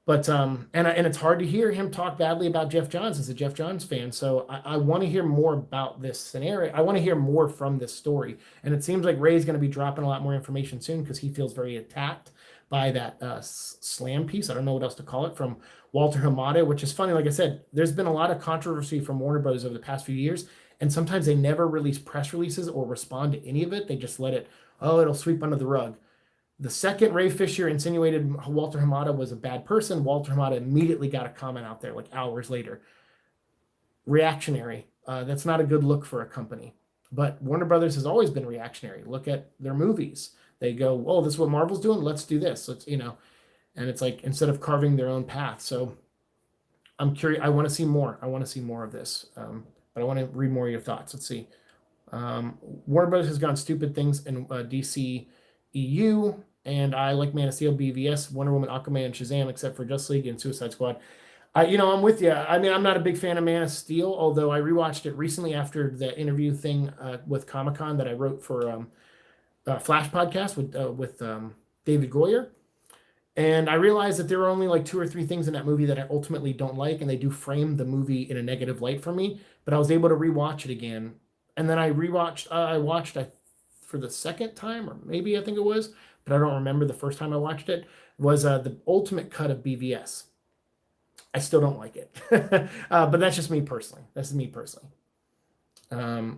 but and it's hard to hear him talk badly about Jeff Johns as a Jeff Johns fan. So I want to hear more about this scenario. I want to hear more from this story, and it seems like Ray's going to be dropping a lot more information soon, because he feels very attacked by that slam piece. I don't know what else to call it, from Walter Hamada, which is funny. Like I said, there's been a lot of controversy from Warner Bros. Over the past few years, and sometimes they never release press releases or respond to any of it. They just let it'll sweep under the rug. The second Ray Fisher insinuated Walter Hamada was a bad person, Walter Hamada immediately got a comment out there like hours later. Reactionary. That's not a good look for a company. But Warner Brothers has always been reactionary. Look at their movies. They go, "Oh, this is what Marvel's doing. Let's do this." And it's like, instead of carving their own path. So I'm curious. I want to see more. I want to see more of this. But I want to read more of your thoughts. Let's see. Warner Brothers has gone stupid things in DC EU, and I like Man of Steel, BVS, Wonder Woman, Aquaman, and Shazam, except for Justice League and Suicide Squad. I'm with you. I mean, I'm not a big fan of Man of Steel, although I rewatched it recently after the interview thing with Comic Con that I wrote for Flash podcast with David Goyer. And I realized that there are only like two or three things in that movie that I ultimately don't like, and they do frame the movie in a negative light for me. But I was able to rewatch it again, and then I watched for the second time, or maybe I think it was, but I don't remember the first time I watched it. Was the ultimate cut of BVS. I still don't like it, but that's just me personally. That's me personally.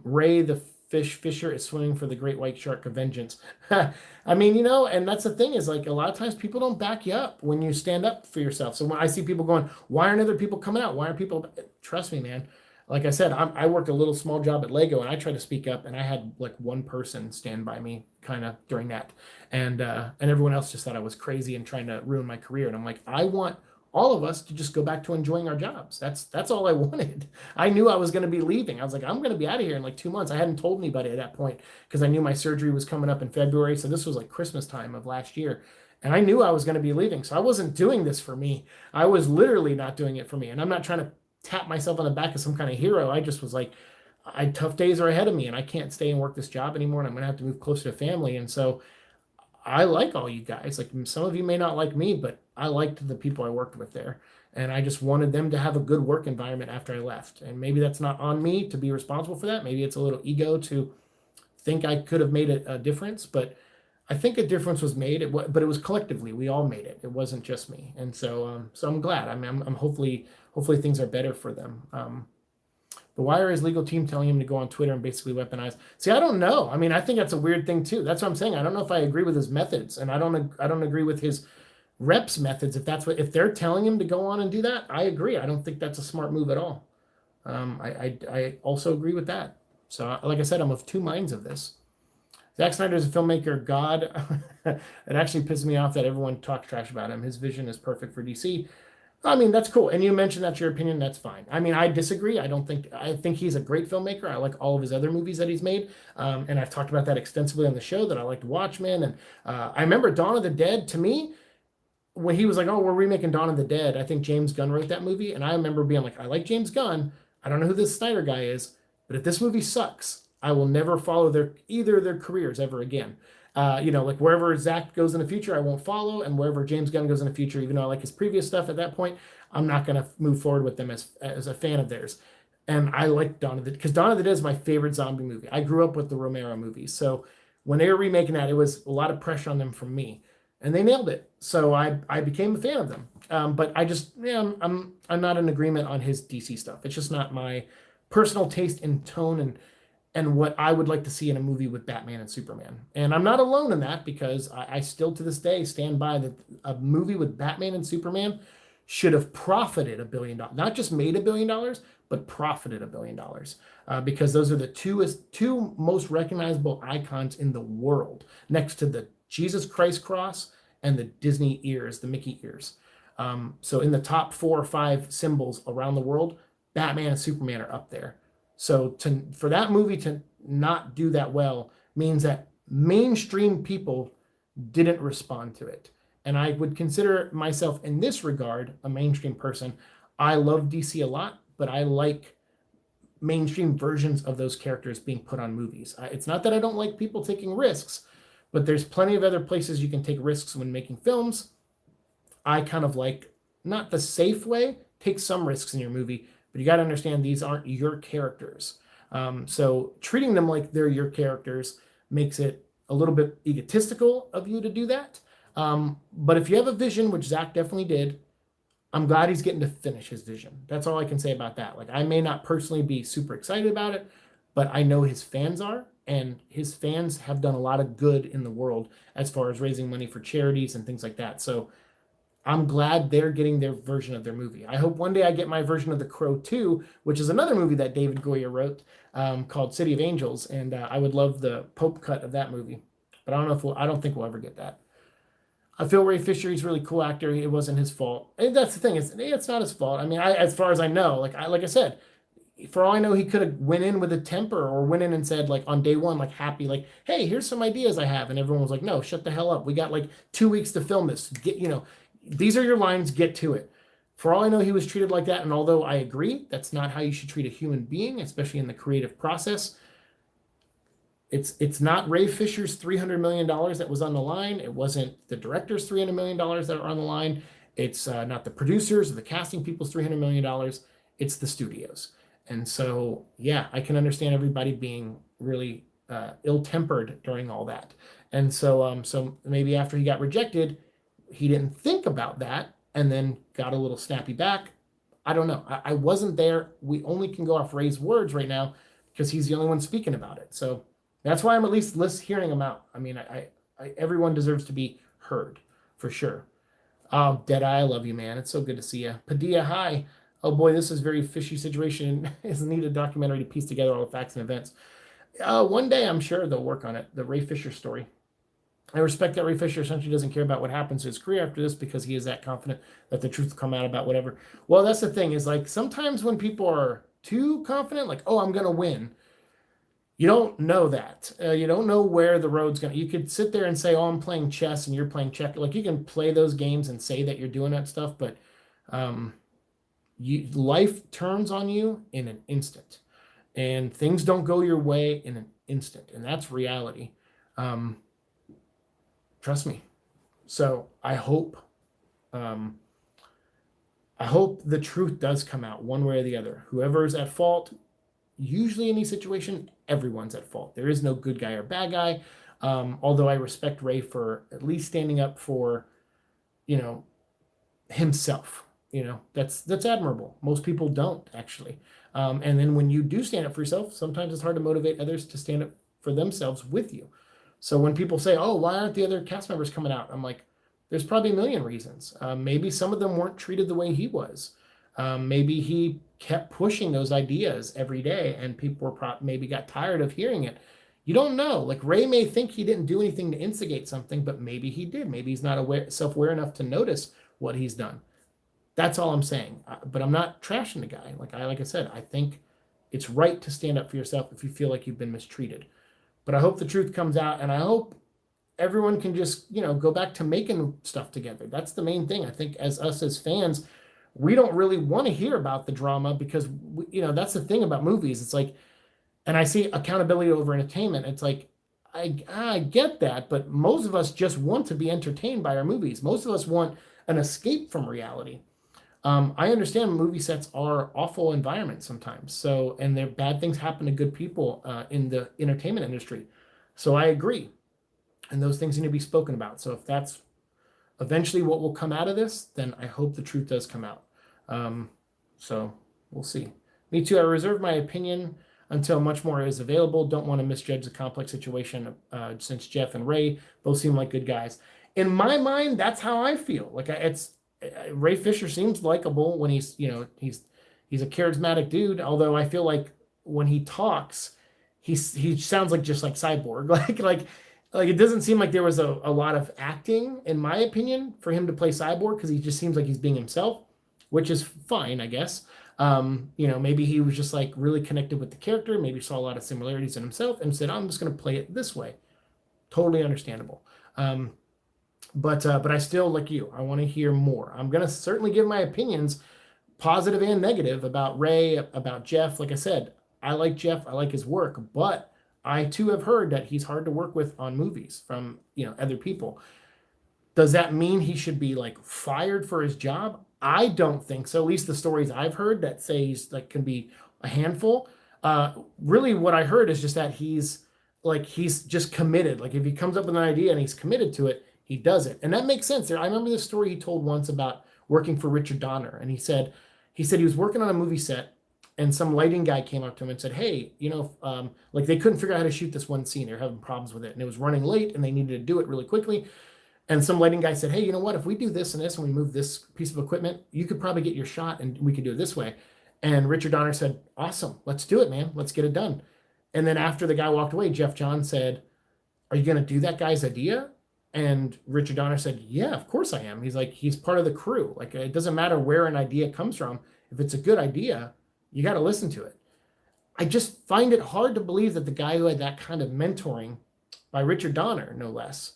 Ray the Fisher is swimming for the great white shark of vengeance. I mean, and that's the thing is like a lot of times people don't back you up when you stand up for yourself. So when I see people going, why aren't other people coming out? Why aren't people? Trust me, man. Like I said, I worked a little small job at Lego and I tried to speak up and I had like one person stand by me kind of during that. And everyone else just thought I was crazy and trying to ruin my career. And I'm like, I want all of us to just go back to enjoying our jobs. That's all I wanted. I knew I was going to be leaving. I was like, I'm going to be out of here in like 2 months. I hadn't told anybody at that point because I knew my surgery was coming up in February. So this was like Christmas time of last year. And I knew I was going to be leaving. So I wasn't doing this for me. I was literally not doing it for me. And I'm not trying to tap myself on the back as some kind of hero. I just was like, tough days are ahead of me and I can't stay and work this job anymore. And I'm going to have to move closer to family. And so I like all you guys. Like some of you may not like me, but I liked the people I worked with there. And I just wanted them to have a good work environment after I left. And maybe that's not on me to be responsible for that. Maybe it's a little ego to think I could have made a difference, but I think a difference was made. But it was collectively. We all made it. It wasn't just me. And so I'm glad. I mean, I'm hopefully things are better for them. But why are his legal team telling him to go on Twitter and basically weaponize? See, I don't know. I mean, I think that's a weird thing too. That's what I'm saying. I don't know if I agree with his methods, and I don't agree with his reps methods. If they're telling him to go on and do that, I agree. I don't think that's a smart move at all. I also agree with that. So, like I said, I'm of two minds of this. Zack Snyder is a filmmaker god. It actually pisses me off that everyone talks trash about him. His vision is perfect for DC. I mean, that's cool. And you mentioned that's your opinion. That's fine. I mean, I disagree. I think he's a great filmmaker. I like all of his other movies that he's made. And I've talked about that extensively on the show that I liked Watchmen. And I remember Dawn of the Dead, to me, when he was like, oh, we're remaking Dawn of the Dead, I think James Gunn wrote that movie. And I remember being like, I like James Gunn. I don't know who this Snyder guy is, but if this movie sucks, I will never follow either of their careers ever again. Like wherever Zach goes in the future, I won't follow, and wherever James Gunn goes in the future, even though I like his previous stuff at that point, I'm not going to move forward with them as a fan of theirs. And I like Dawn of the Dead because Dawn of the Dead is my favorite zombie movie. I grew up with the Romero movies, so when they were remaking that, it was a lot of pressure on them from me, and they nailed it. So I became a fan of them. But I just I'm not in agreement on his DC stuff. It's just not my personal taste in tone and what I would like to see in a movie with Batman and Superman. And I'm not alone in that because I still to this day stand by that a movie with Batman and Superman should have profited $1 billion, not just made $1 billion, but profited $1 billion, because those are the two most recognizable icons in the world, next to the Jesus Christ cross and the Disney ears, the Mickey ears. So in the top 4 or 5 symbols around the world, Batman and Superman are up there. So for that movie to not do that well means that mainstream people didn't respond to it. And I would consider myself in this regard a mainstream person. I love DC a lot, but I like mainstream versions of those characters being put on movies. It's not that I don't like people taking risks, but there's plenty of other places you can take risks when making films. I kind of like, not the safe way, take some risks in your movie, but you got to understand these aren't your characters. So treating them like they're your characters makes it a little bit egotistical of you to do that. But if you have a vision, which Zach definitely did, I'm glad he's getting to finish his vision. That's all I can say about that. Like, I may not personally be super excited about it, but I know his fans are, and his fans have done a lot of good in the world as far as raising money for charities and things like that. So I'm glad they're getting their version of their movie. I hope one day I get my version of The Crow 2, which is another movie that David Goyer wrote, called City of Angels, and I would love the Pope cut of that movie. But I don't think we'll ever get that. I feel Ray Fisher, he's a really cool actor. It wasn't his fault. And that's the thing. It's not his fault. I mean, as far as I know, like I said, for all I know, he could have went in with a temper or went in and said, like, on day one, like, happy, like, hey, here's some ideas I have. And everyone was like, no, shut the hell up. We got like 2 weeks to film this. These are your lines, get to it. For all I know, he was treated like that. And although I agree, that's not how you should treat a human being, especially in the creative process. It's not Ray Fisher's $300 million that was on the line. It wasn't the director's $300 million that are on the line. It's not the producers or the casting people's $300 million. It's the studios. And so, yeah, I can understand everybody being really ill-tempered during all that. And so maybe after he got rejected, he didn't think about that and then got a little snappy back. I don't know. I wasn't there. We only can go off Ray's words right now because he's the only one speaking about it. So that's why I'm at least hearing him out. I mean, everyone deserves to be heard for sure. Deadeye, I love you, man. It's so good to see you. Padilla, hi. Oh boy, this is a very fishy situation. It's needed a documentary to piece together all the facts and events. One day, I'm sure they'll work on it. The Ray Fisher story. I respect that Ray Fisher essentially doesn't care about what happens to his career after this because he is that confident that the truth will come out about whatever. Well, that's the thing is like sometimes when people are too confident, like, oh, I'm going to win. You don't know that. You don't know where the road's going to. You could sit there and say, oh, I'm playing chess and you're playing checkers. Like you can play those games and say that you're doing that stuff, but life turns on you in an instant. And things don't go your way in an instant. And that's reality. Trust me. So I hope the truth does come out one way or the other. Whoever is at fault, usually in these situations, everyone's at fault. There is no good guy or bad guy. Although I respect Ray for at least standing up for, himself. That's admirable. Most people don't actually. And then when you do stand up for yourself, sometimes it's hard to motivate others to stand up for themselves with you. So when people say, oh, why aren't the other cast members coming out? I'm like, there's probably a million reasons. Maybe some of them weren't treated the way he was. Maybe he kept pushing those ideas every day and people were maybe got tired of hearing it. You don't know. Like Ray may think he didn't do anything to instigate something, but maybe he did. Maybe he's not self-aware enough to notice what he's done. That's all I'm saying. But I'm not trashing the guy. Like I said, I think it's right to stand up for yourself if you feel like you've been mistreated. But I hope the truth comes out, and I hope everyone can just, go back to making stuff together. That's the main thing. I think as fans, we don't really want to hear about the drama because, that's the thing about movies. It's like, and I see accountability over entertainment. It's like, I get that, but most of us just want to be entertained by our movies. Most of us want an escape from reality. I understand movie sets are awful environments sometimes. So, and there bad things happen to good people in the entertainment industry. So I agree. And those things need to be spoken about. So if that's eventually what will come out of this, then I hope the truth does come out. So we'll see. Me too. I reserve my opinion until much more is available. Don't want to misjudge the complex situation since Jeff and Ray both seem like good guys. In my mind, that's how I feel. Like Ray Fisher seems likable when he's a charismatic dude. Although I feel like when he talks, he sounds like just like Cyborg. Like it doesn't seem like there was a lot of acting, in my opinion, for him to play Cyborg because he just seems like he's being himself, which is fine, I guess. Maybe he was just like really connected with the character. Maybe saw a lot of similarities in himself and said, I'm just going to play it this way. Totally understandable. But I still, like you, I want to hear more. I'm going to certainly give my opinions, positive and negative, about Ray, about Jeff. Like I said, I like Jeff. I like his work. But I, too, have heard that he's hard to work with on movies from, other people. Does that mean he should be, like, fired for his job? I don't think so. At least the stories I've heard that say he's, like, can be a handful. Really what I heard is just that he's just committed. Like, if he comes up with an idea and he's committed to it, he does it. And that makes sense. I remember this story he told once about working for Richard Donner. And he said he was working on a movie set and some lighting guy came up to him and said, hey, like they couldn't figure out how to shoot this one scene. They were having problems with it. And it was running late and they needed to do it really quickly. And some lighting guy said, hey, you know what? If we do this and this and we move this piece of equipment, you could probably get your shot and we could do it this way. And Richard Donner said, awesome. Let's do it, man. Let's get it done. And then after the guy walked away, Jeff Johns said, are you going to do that guy's idea? And Richard Donner said, yeah, of course I am. He's like, he's part of the crew. Like, it doesn't matter where an idea comes from. If it's a good idea, you got to listen to it. I just find it hard to believe that the guy who had that kind of mentoring by Richard Donner, no less,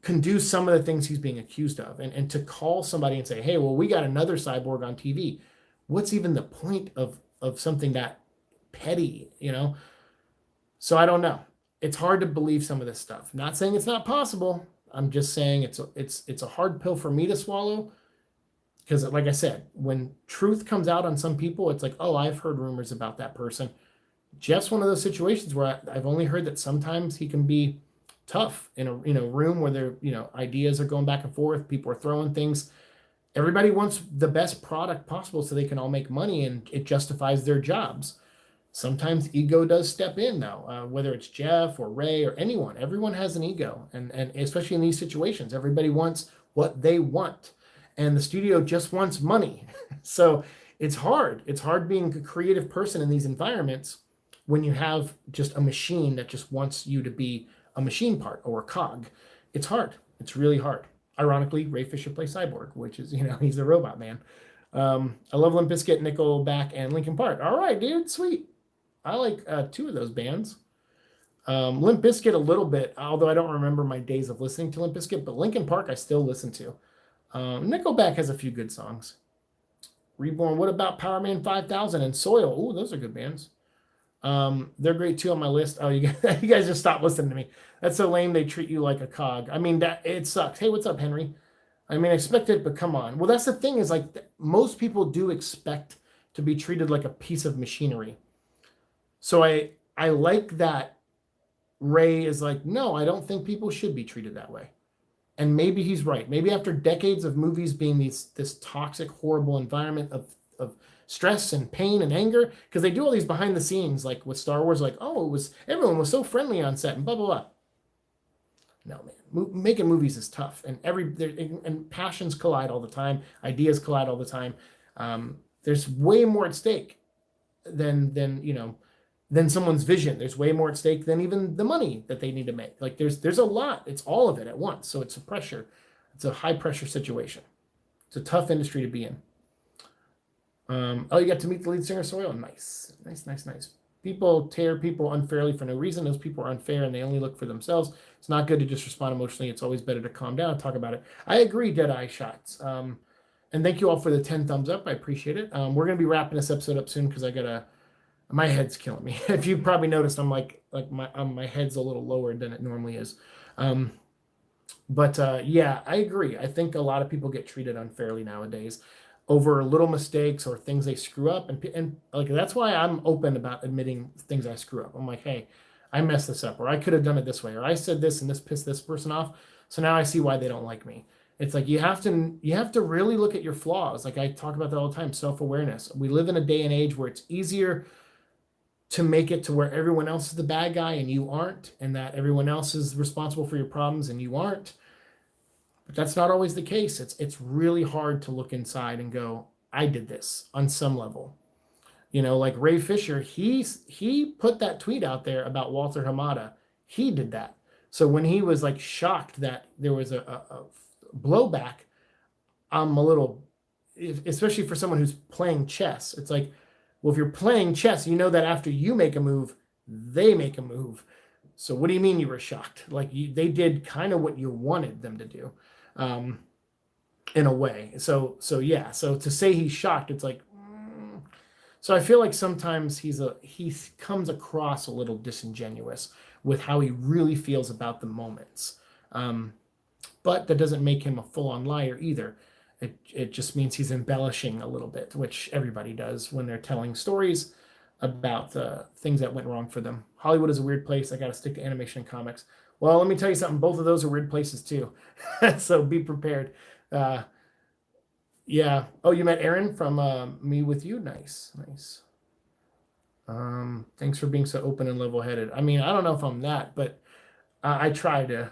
can do some of the things he's being accused of. And to call somebody and say, hey, well, we got another cyborg on TV. What's even the point of something that petty, you know? So I don't know. It's hard to believe some of this stuff. Not saying it's not possible. I'm just saying it's a hard pill for me to swallow. Because like I said, when truth comes out on some people, it's like, oh, I've heard rumors about that person. Jeff's one of those situations where I've only heard that sometimes he can be tough in a room where there ideas are going back and forth, people are throwing things. Everybody wants the best product possible so they can all make money, and it justifies their jobs. Sometimes ego does step in though, whether it's Jeff or Ray or anyone. Everyone has an ego, and especially in these situations, everybody wants what they want, and the studio just wants money. So it's hard. It's hard being a creative person in these environments when you have just a machine that just wants you to be a machine part or a cog. It's hard. It's really hard. Ironically, Ray Fisher plays Cyborg, which is, he's the robot man. I love Limp Bizkit, Nickelback, and Linkin Park. All right, dude, sweet. I like 2 of those bands. Limp Bizkit a little bit, although I don't remember my days of listening to Limp Bizkit, but Linkin Park I still listen to. Nickelback has a few good songs. Reborn, what about Power Man 5000 and Soil? Ooh, those are good bands. They're great too on my list. Oh, you guys just stop listening to me. That's so lame. They treat you like a cog. I mean, that it sucks. Hey, what's up, Henry? I mean, I expect it, but come on. Well, that's the thing is like most people do expect to be treated like a piece of machinery. So I like that Ray is like, no, I don't think people should be treated that way. And maybe he's right. Maybe after decades of movies being this toxic, horrible environment of stress and pain and anger, because they do all these behind the scenes, like with Star Wars, like, oh, everyone was so friendly on set and blah, blah, blah. No, man, making movies is tough, and and passions collide all the time, ideas collide all the time. There's way more at stake than someone's vision. There's way more at stake than even the money that they need to make. Like there's a lot. It's all of it at once. So it's a pressure. It's a high pressure situation. It's a tough industry to be in. Oh, you got to meet the lead singer, Soil. Nice. People tear people unfairly for no reason. Those people are unfair and they only look for themselves. It's not good to just respond emotionally. It's always better to calm down and talk about it. I agree, Deadeye Shots. And thank you all for the 10 thumbs up. I appreciate it. We're going to be wrapping this episode up soon because my head's killing me. If you probably noticed, I'm like my head's a little lower than it normally is. But yeah, I agree. I think a lot of people get treated unfairly nowadays over little mistakes or things they screw up, and like that's why I'm open about admitting things I screw up. I'm like, hey, I messed this up, or I could have done it this way, or I said this and this pissed this person off, so now I see why they don't like me. It's like you have to really look at your flaws. Like I talk about that all the time, self-awareness. We live in a day and age where it's easier to make it to where everyone else is the bad guy and you aren't, and that everyone else is responsible for your problems and you aren't. But that's not always the case. It's really hard to look inside and go, I did this on some level. Like Ray Fisher, he put that tweet out there about Walter Hamada. He did that. So when he was like shocked that there was a blowback, I'm a little, especially for someone who's playing chess. It's like, well, if you're playing chess, you know that after you make a move, they make a move. So what do you mean you were shocked? Like they did kind of what you wanted them to do, in a way. So yeah. So to say he's shocked, it's like. So I feel like sometimes he comes across a little disingenuous with how he really feels about the moments. But that doesn't make him a full-on liar either. It just means he's embellishing a little bit, which everybody does when they're telling stories about things that went wrong for them. Hollywood is a weird place. I got to stick to animation and comics. Well, let me tell you something. Both of those are weird places too. So be prepared. Yeah. Oh, you met Aaron from Me With You. Nice. Thanks for being so open and level-headed. I mean, I don't know if I'm that, but I try to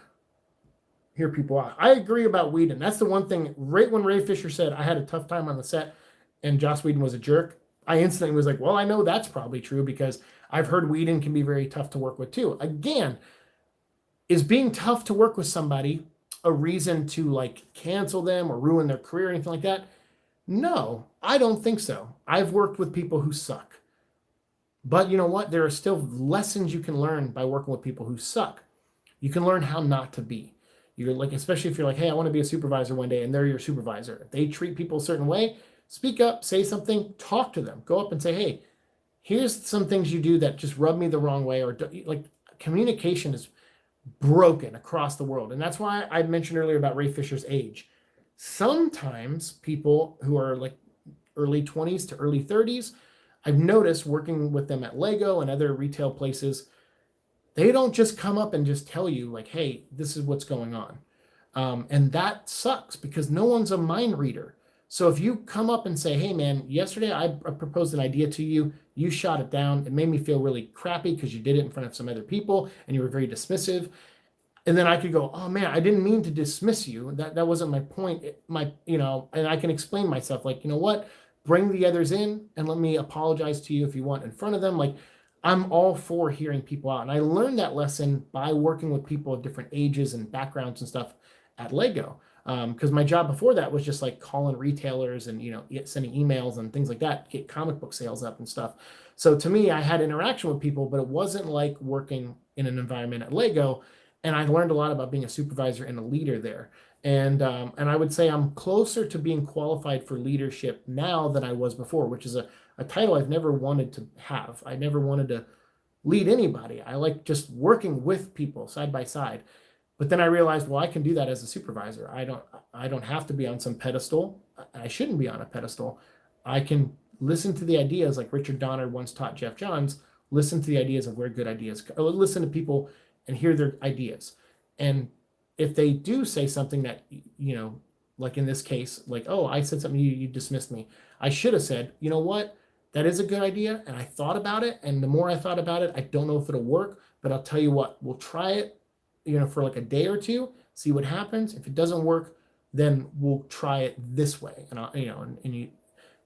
hear people out. I agree about Whedon. That's the one thing. Right when Ray Fisher said I had a tough time on the set and Joss Whedon was a jerk, I instantly was like, well, I know that's probably true because I've heard Whedon can be very tough to work with too. Again, is being tough to work with somebody a reason to like cancel them or ruin their career or anything like that? No, I don't think so. I've worked with people who suck. But you know what? There are still lessons you can learn by working with people who suck. You can learn how not to be. You're like, especially if you're like, hey, I want to be a supervisor one day, and they're your supervisor. If they treat people a certain way, speak up, say something, talk to them, go up and say, hey, here's some things you do that just rub me the wrong way, or like communication is broken across the world. And that's why I mentioned earlier about Ray Fisher's age. Sometimes people who are like early 20s to early 30s, I've noticed working with them at Lego and other retail places, they don't just come up and just tell you like, hey, this is what's going on. And that sucks because no one's a mind reader. So if you come up and say, hey man, yesterday I proposed an idea to you, you shot it down, it made me feel really crappy because you did it in front of some other people and you were very dismissive. And then I could go, oh man, I didn't mean to dismiss you. That wasn't my point. And I can explain myself like, you know what? Bring the others in and let me apologize to you if you want in front of them. Like, I'm all for hearing people out. And I learned that lesson by working with people of different ages and backgrounds and stuff at Lego. Because my job before that was just like calling retailers and, sending emails and things like that, get comic book sales up and stuff. So to me, I had interaction with people, but it wasn't like working in an environment at Lego. And I learned a lot about being a supervisor and a leader there. And I would say I'm closer to being qualified for leadership now than I was before, which is a title I've never wanted to have. I never wanted to lead anybody. I like just working with people side by side. But then I realized, well, I can do that as a supervisor. I don't have to be on some pedestal. I shouldn't be on a pedestal. I can listen to the ideas like Richard Donner once taught Jeff Johns, listen to the ideas of where good ideas go, listen to people and hear their ideas. And if they do say something that, like in this case, like, oh, I said something, you dismissed me. I should have said, you know what? That is a good idea. And I thought about it. And the more I thought about it, I don't know if it'll work, but I'll tell you what, we'll try it, for like a day or two, see what happens. If it doesn't work, then we'll try it this way. And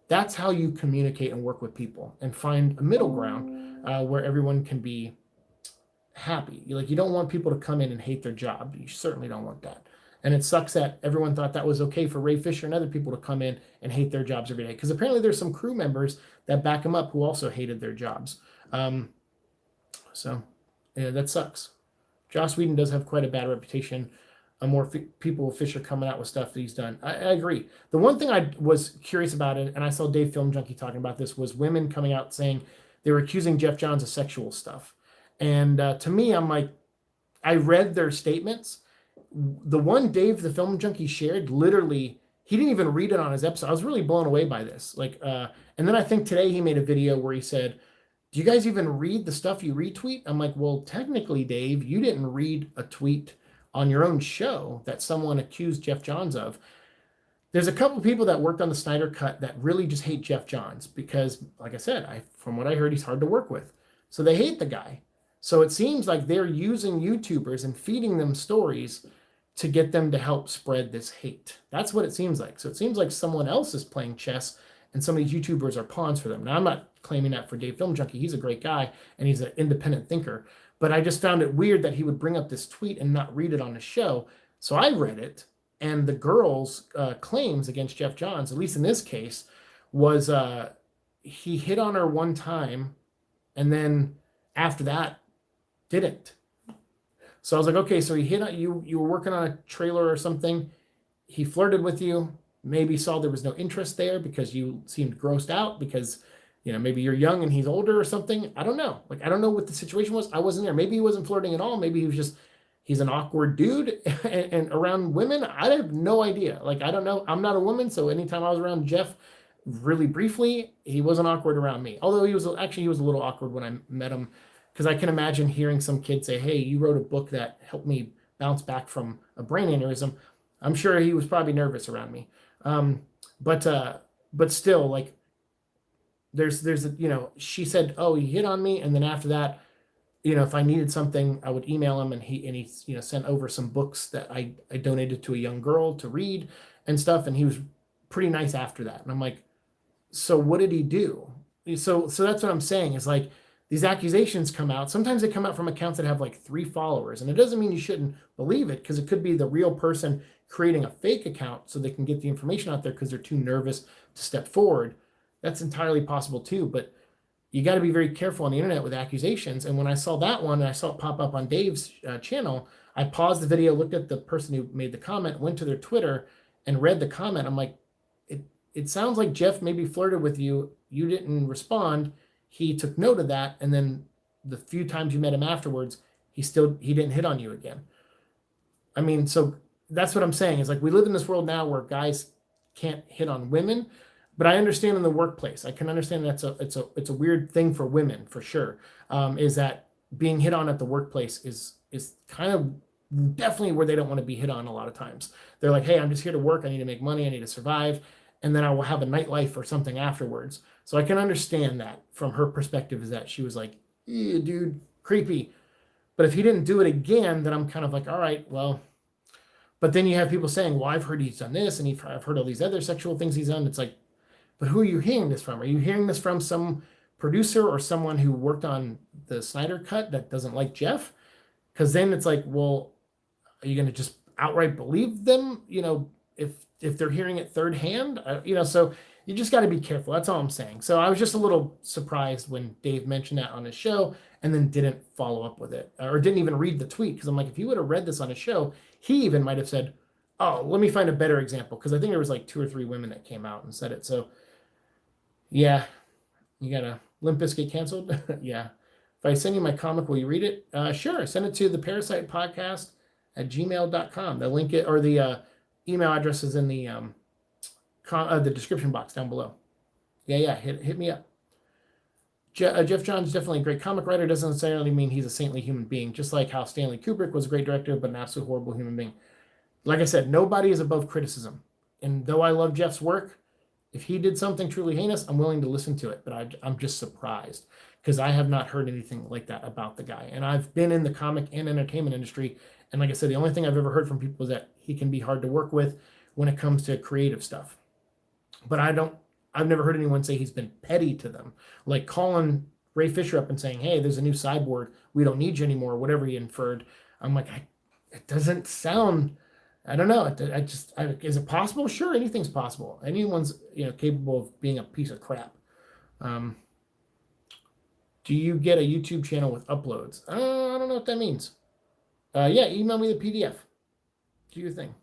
that's how you communicate and work with people and find a middle ground where everyone can be happy. You don't want people to come in and hate their job. You certainly don't want that. And it sucks that everyone thought that was okay for Ray Fisher and other people to come in and hate their jobs every day. Because apparently there's some crew members that back him up who also hated their jobs. So that sucks. Joss Whedon does have quite a bad reputation. More people with Fisher coming out with stuff that he's done. I agree. The one thing I was curious about it, and I saw Dave Film Junkie talking about this, was women coming out saying they were accusing Jeff Johns of sexual stuff. And to me, I'm like, I read their statements. The one Dave the Film Junkie shared, literally, he didn't even read it on his episode. I was really blown away by this. And then I think today he made a video where he said, do you guys even read the stuff you retweet? I'm like, well, technically, Dave, you didn't read a tweet on your own show that someone accused Jeff Johns of. There's a couple of people that worked on the Snyder Cut that really just hate Jeff Johns because, like I said, from what I heard, he's hard to work with. So they hate the guy. So it seems like they're using YouTubers and feeding them stories to get them to help spread this hate. That's what it seems like. So it seems like someone else is playing chess and some of these YouTubers are pawns for them. Now, I'm not claiming that for Dave Film Junkie. He's a great guy and he's an independent thinker. But I just found it weird that he would bring up this tweet and not read it on the show. So I read it, and the girl's claims against Jeff Johns, at least in this case, was he hit on her one time, and then after that, didn't. So I was like, okay, so he hit on you. You were working on a trailer or something. He flirted with you. Maybe saw there was no interest there because you seemed grossed out because maybe you're young and he's older or something. I don't know. I don't know what the situation was. I wasn't there. Maybe he wasn't flirting at all. Maybe he was he's an awkward dude and around women. I have no idea. I don't know. I'm not a woman. So anytime I was around Jeff really briefly, he wasn't awkward around me. Although he was a little awkward when I met him because I can imagine hearing some kid say, hey, you wrote a book that helped me bounce back from a brain aneurysm. I'm sure he was probably nervous around me. But still, there's she said, oh, he hit on me, and then after that, if I needed something, I would email him, and he sent over some books that I donated to a young girl to read and stuff, and he was pretty nice after that. And I'm like, so what did he do? So that's what I'm saying is these accusations come out. Sometimes they come out from accounts that have 3 followers, and it doesn't mean you shouldn't believe it because it could be the real person creating a fake account so they can get the information out there because they're too nervous to step forward. That's entirely possible too. But you got to be very careful on the internet with accusations. And when I saw that one and I saw it pop up on Dave's channel, I paused the video, looked at the person who made the comment, went to their Twitter and read the comment. I'm like, it sounds like Jeff maybe flirted with you. You didn't respond. He took note of that. And then the few times you met him afterwards, he didn't hit on you again. I mean, so that's what I'm saying is like, we live in this world now where guys can't hit on women, but I understand in the workplace, I can understand it's a weird thing for women for sure. Is that being hit on at the workplace is kind of definitely where they don't want to be hit on a lot of times. They're like, hey, I'm just here to work. I need to make money. I need to survive. And then I will have a nightlife or something afterwards. So I can understand that from her perspective, is that she was like, dude, creepy. But if he didn't do it again, then I'm kind of like, all right, well. But then you have people saying, well, I've heard he's done this, and I've heard all these other sexual things he's done. It's like, but who are you hearing this from? Are you hearing this from some producer or someone who worked on the Snyder Cut that doesn't like Jeff? Because then it's like, well, are you going to just outright believe them? If they're hearing it third hand, so you just got to be careful. That's all I'm saying. So I was just a little surprised when Dave mentioned that on his show and then didn't follow up with it or didn't even read the tweet. Because I'm like, if he would have read this on his show, he even might have said, oh, let me find a better example. Because I think there was like 2 or 3 women that came out and said it. So yeah, you got a Limp Bizkit canceled. Yeah. If I send you my comic, will you read it? Sure. Send it to the Parasite Podcast at gmail.com. The link or the email address is in the description box down below. Yeah, hit me up. Jeff Johns definitely a great comic writer. Doesn't necessarily mean he's a saintly human being, just like how Stanley Kubrick was a great director, but an absolute horrible human being. Like I said, nobody is above criticism. And though I love Jeff's work, if he did something truly heinous, I'm willing to listen to it. But I'm just surprised because I have not heard anything like that about the guy. And I've been in the comic and entertainment industry. And like I said, the only thing I've ever heard from people is that he can be hard to work with when it comes to creative stuff. But I've never heard anyone say he's been petty to them. Like calling Ray Fisher up and saying, hey, there's a new cyborg. We don't need you anymore, whatever he inferred. I'm like, it doesn't sound, I don't know. Is it possible? Sure, anything's possible. Anyone's capable of being a piece of crap. Do you get a YouTube channel with uploads? I don't know what that means. Yeah, email me the PDF. Do your thing.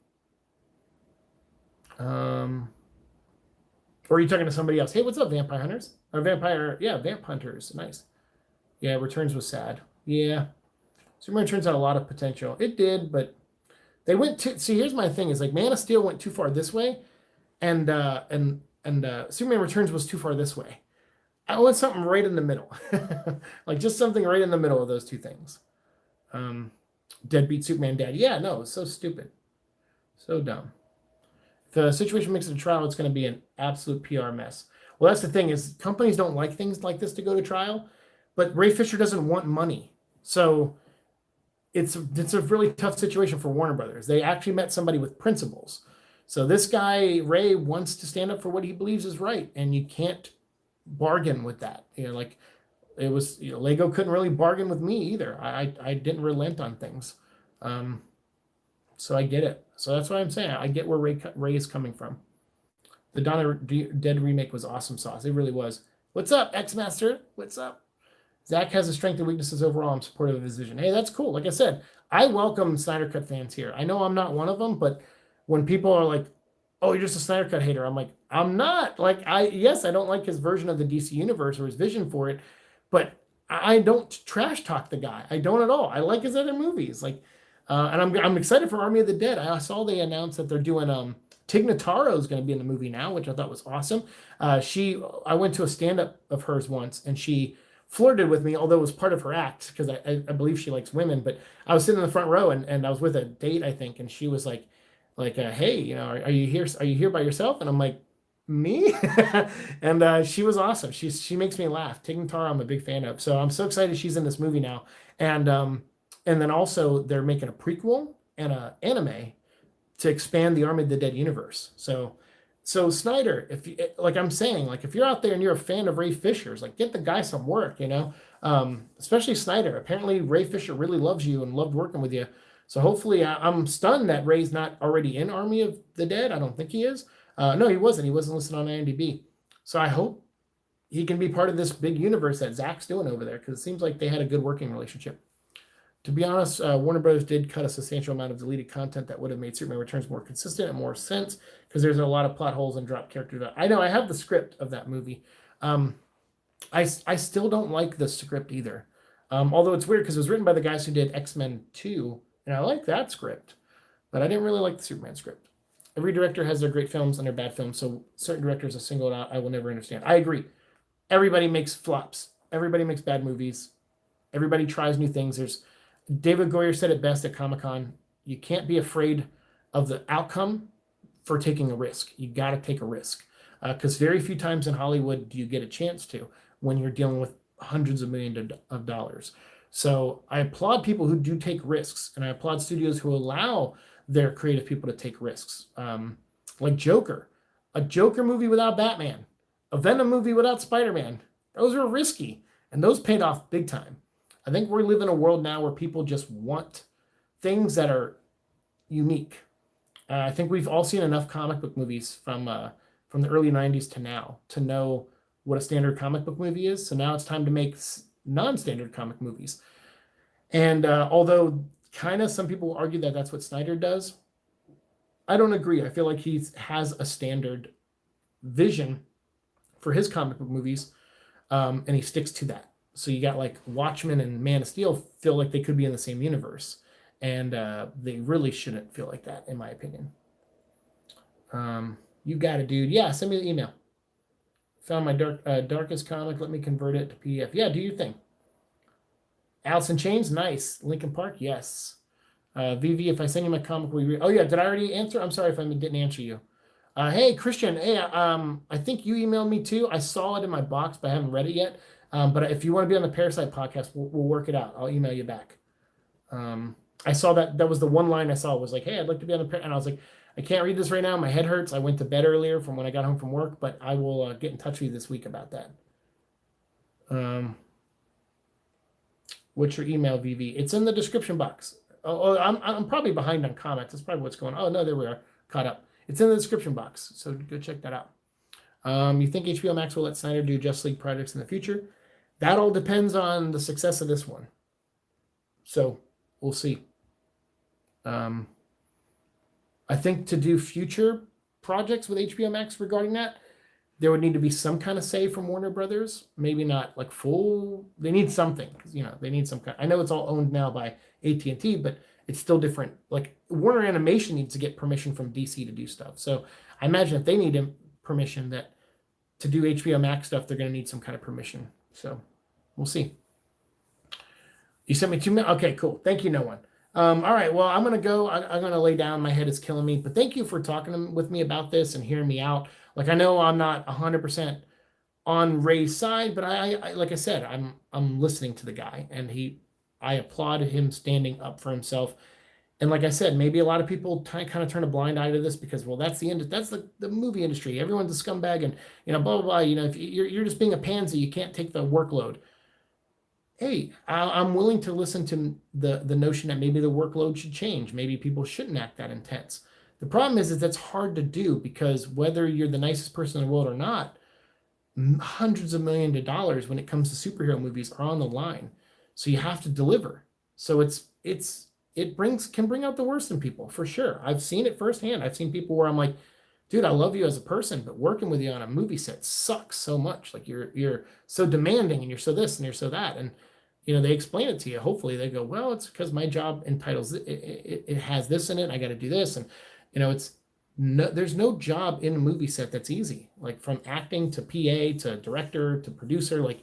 Or are you talking to somebody else? Hey, what's up, Vampire Hunters? Or Vamp Hunters. Nice. Yeah, Returns was sad. Yeah. Superman Returns had a lot of potential. It did, but they went to see. Here's my thing: is like Man of Steel went too far this way, and Superman Returns was too far this way. I want something right in the middle, like just something right in the middle of those two things. Deadbeat Superman Dad. Yeah, no, it's so stupid, so dumb. If the situation makes it a trial, it's going to be an absolute PR mess. Well, that's the thing is companies don't like things like this to go to trial, but Ray Fisher doesn't want money, so it's a really tough situation for Warner Brothers. They actually met somebody with principles. So this guy Ray wants to stand up for what he believes is right, and you can't bargain with that. Like it was, Lego couldn't really bargain with me either. I didn't relent on things. So I get it. So that's what I'm saying. I get where Ray is coming from. The Dawn of Dead remake was awesome sauce. It really was. What's up, X-Master? What's up? Zach has a strength and weaknesses overall. I'm supportive of his vision. Hey, that's cool. Like I said, I welcome Snyder Cut fans here. I know I'm not one of them, but when people are like, oh, you're just a Snyder Cut hater, I'm like, I'm not. Like, yes, I don't like his version of the DC universe or his vision for it, but I don't trash talk the guy. I don't at all. I like his other movies. Like, and I'm excited for Army of the Dead. I saw they announced that they're doing Tig Notaro is going to be in the movie now, which I thought was awesome. I went to a stand-up of hers once, and she flirted with me, although it was part of her act, because I believe she likes women. But I was sitting in the front row, and I was with a date, I think, and she was like, hey, are you here? Are you here by yourself? And I'm like, me? And she was awesome. She makes me laugh. Tig Notaro, I'm a big fan of. So I'm so excited she's in this movie now. And then also they're making a prequel and an anime to expand the Army of the Dead universe. So Snyder, if you, like I'm saying, like if you're out there and you're a fan of Ray Fisher's, like get the guy some work, especially Snyder. Apparently Ray Fisher really loves you and loved working with you. So hopefully, I'm stunned that Ray's not already in Army of the Dead. I don't think he is. No, he wasn't. He wasn't listed on IMDb. So I hope he can be part of this big universe that Zach's doing over there, because it seems like they had a good working relationship. To be honest, Warner Brothers did cut a substantial amount of deleted content that would have made Superman Returns more consistent and more sense, because there's a lot of plot holes and drop characters. I know I have the script of that movie. I still don't like the script either. Although it's weird because it was written by the guys who did X-Men 2, and I like that script, but I didn't really like the Superman script. Every director has their great films and their bad films, so certain directors are singled out. I will never understand. I agree. Everybody makes flops. Everybody makes bad movies. Everybody tries new things. There's David Goyer said it best at Comic-Con. You can't be afraid of the outcome for taking a risk. You got to take a risk, because very few times in Hollywood do you get a chance to when you're dealing with hundreds of millions of dollars. So I applaud people who do take risks, and I applaud studios who allow their creative people to take risks. Like Joker, a Joker movie without Batman, a Venom movie without Spider-Man. Those were risky, and those paid off big time. I think we live in a world now where people just want things that are unique. I think we've all seen enough comic book movies from the early 90s to now to know what a standard comic book movie is. So now it's time to make non-standard comic movies. And although kind of some people argue that that's what Snyder does, I don't agree. I feel like he has a standard vision for his comic book movies, and he sticks to that. So you got like Watchmen and Man of Steel feel like they could be in the same universe, and they really shouldn't feel like that, in my opinion. You got it, dude. Yeah, send me the email. Found my darkest comic. Let me convert it to PDF. Yeah, do your thing. Alice in Chains, nice. Linkin Park, yes. VV, if I send you my comic, will you read? Oh yeah, did I already answer? I'm sorry if I didn't answer you. Hey Christian, hey, I think you emailed me too. I saw it in my box, but I haven't read it yet. But if you want to be on the Parasite podcast, we'll work it out. I'll email you back. I saw that was the one line I saw was like, hey, I'd like to be on the and I was like, I can't read this right now. My head hurts. I went to bed earlier from when I got home from work, but I will get in touch with you this week about that. What's your email, VV? It's in the description box. I'm probably behind on comments. That's probably what's going on. Oh, no, there we are. Caught up. It's in the description box, so go check that out. You think HBO Max will let Snyder do Justice League projects in the future? That all depends on the success of this one. So we'll see. I think to do future projects with HBO Max regarding that, there would need to be some kind of say from Warner Brothers. Maybe not like full. They need something. They need some kind. I know it's all owned now by AT&T, but it's still different. Like Warner Animation needs to get permission from DC to do stuff. So I imagine if they need permission that to do HBO Max stuff, they're going to need some kind of permission. So we'll see. You sent me 2 minutes. Okay, cool. Thank you, no one. All right. Well, I'm going to go. I'm going to lay down. My head is killing me. But thank you for talking with me about this and hearing me out. Like, I know I'm not 100% on Ray's side, but I like I said, I'm listening to the guy, and I applaud him standing up for himself. And like I said, maybe a lot of people kind of turn a blind eye to this because, well, that's the end. That's the movie industry. Everyone's a scumbag, and blah blah blah. If you're just being a pansy, you can't take the workload. Hey, I'm willing to listen to the notion that maybe the workload should change. Maybe people shouldn't act that intense. The problem is that's hard to do because whether you're the nicest person in the world or not, hundreds of millions of dollars when it comes to superhero movies are on the line. So you have to deliver. So it can bring out the worst in people for sure. I've seen it firsthand. I've seen people where I'm like, dude, I love you as a person, but working with you on a movie set sucks so much. Like you're so demanding and you're so this and you're so that. And they explain it to you. Hopefully they go, well, it's because my job entitles it has this in it. I got to do this. And there's no job in a movie set that's easy. Like from acting to PA to director to producer, like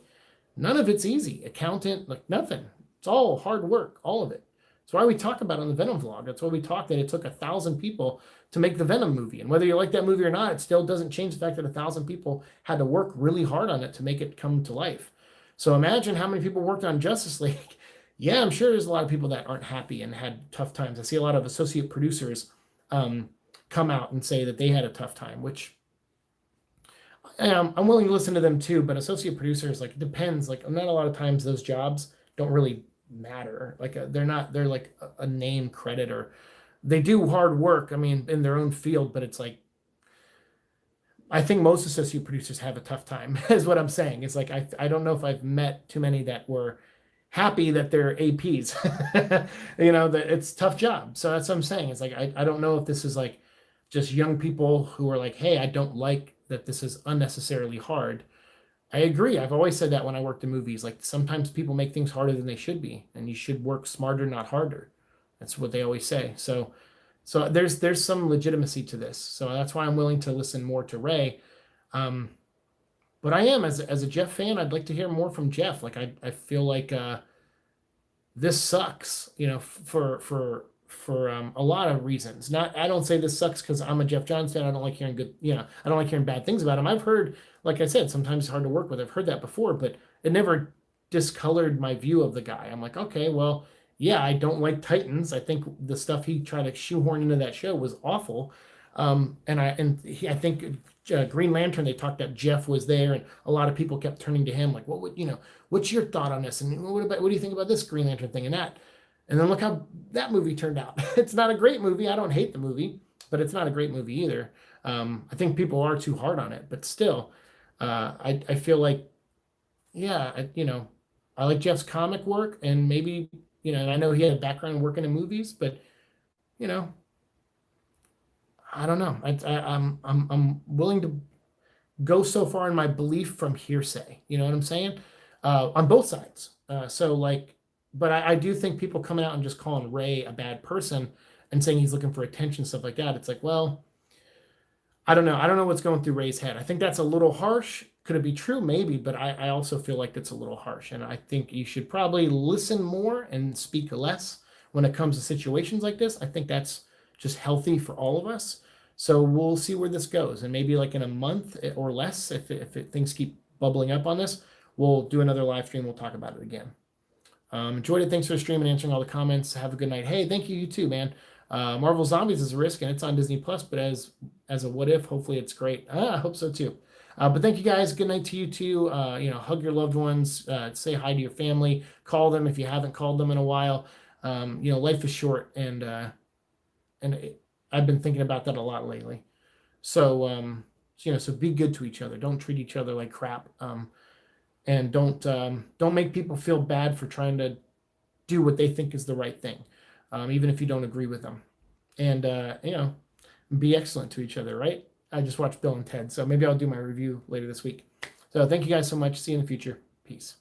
none of it's easy. Accountant, like nothing. It's all hard work, all of it. That's why we talk about it on the Venom vlog. That's why we talk that it took 1,000 people to make the Venom movie. And whether you like that movie or not, it still doesn't change the fact that 1,000 people had to work really hard on it to make it come to life. So imagine how many people worked on Justice League. Yeah, I'm sure there's a lot of people that aren't happy and had tough times. I see a lot of associate producers come out and say that they had a tough time, which I'm willing to listen to them too. But associate producers, like, it depends. Like, not a lot of times those jobs don't really matter. Like they're like a name credit, or they do hard work. I mean, in their own field, but it's like I think most associate producers have a tough time, is what I'm saying. It's like I don't know if I've met too many that were happy that they're APs. That it's a tough job. So that's what I'm saying. It's like I don't know if this is like just young people who are like, hey, I don't like that this is unnecessarily hard. I agree. I've always said that when I worked in movies. Like sometimes people make things harder than they should be, and you should work smarter, not harder. That's what they always say. So there's some legitimacy to this. So that's why I'm willing to listen more to Ray. Um, but I am as a Jeff fan, I'd like to hear more from Jeff. Like I feel like this sucks, for a lot of reasons. Not I don't say this sucks because I'm a Jeff Johns fan. I don't like hearing I don't like hearing bad things about him. I've heard, like I said, sometimes it's hard to work with. I've heard that before, but it never discolored my view of the guy. I'm like, okay, well, yeah, I don't like Titans. I think the stuff he tried to shoehorn into that show was awful. I think Green Lantern, they talked that Jeff was there, and a lot of people kept turning to him like, what's your thought on this? And what do you think about this Green Lantern thing and that? And then look how that movie turned out. It's not a great movie. I don't hate the movie, but it's not a great movie either. I think people are too hard on it, but still, I feel like, yeah, I like Jeff's comic work, and maybe, and I know he had a background working in movies, but you know, I don't know. I'm willing to go so far in my belief from hearsay. You know what I'm saying? On both sides. But I do think people coming out and just calling Ray a bad person and saying he's looking for attention, stuff like that. It's like, well, I don't know. I don't know what's going through Ray's head. I think that's a little harsh. Could it be true? Maybe, but I also feel like that's a little harsh. And I think you should probably listen more and speak less when it comes to situations like this. I think that's just healthy for all of us. So we'll see where this goes. And maybe like in a month or less, if things keep bubbling up on this, we'll do another live stream. We'll talk about it again. Enjoyed it. Thanks for the stream and answering all the comments. Have a good night. Hey, thank you. You too, man. Marvel Zombies is a risk, and it's on Disney Plus. But as a what if, hopefully it's great. I hope so too. But thank you guys. Good night to you too. Hug your loved ones. Say hi to your family. Call them if you haven't called them in a while. Life is short, and I've been thinking about that a lot lately. So be good to each other. Don't treat each other like crap. And don't make people feel bad for trying to do what they think is the right thing, even if you don't agree with them. And be excellent to each other, right? I just watched Bill and Ted, so maybe I'll do my review later this week. So thank you guys so much. See you in the future. Peace.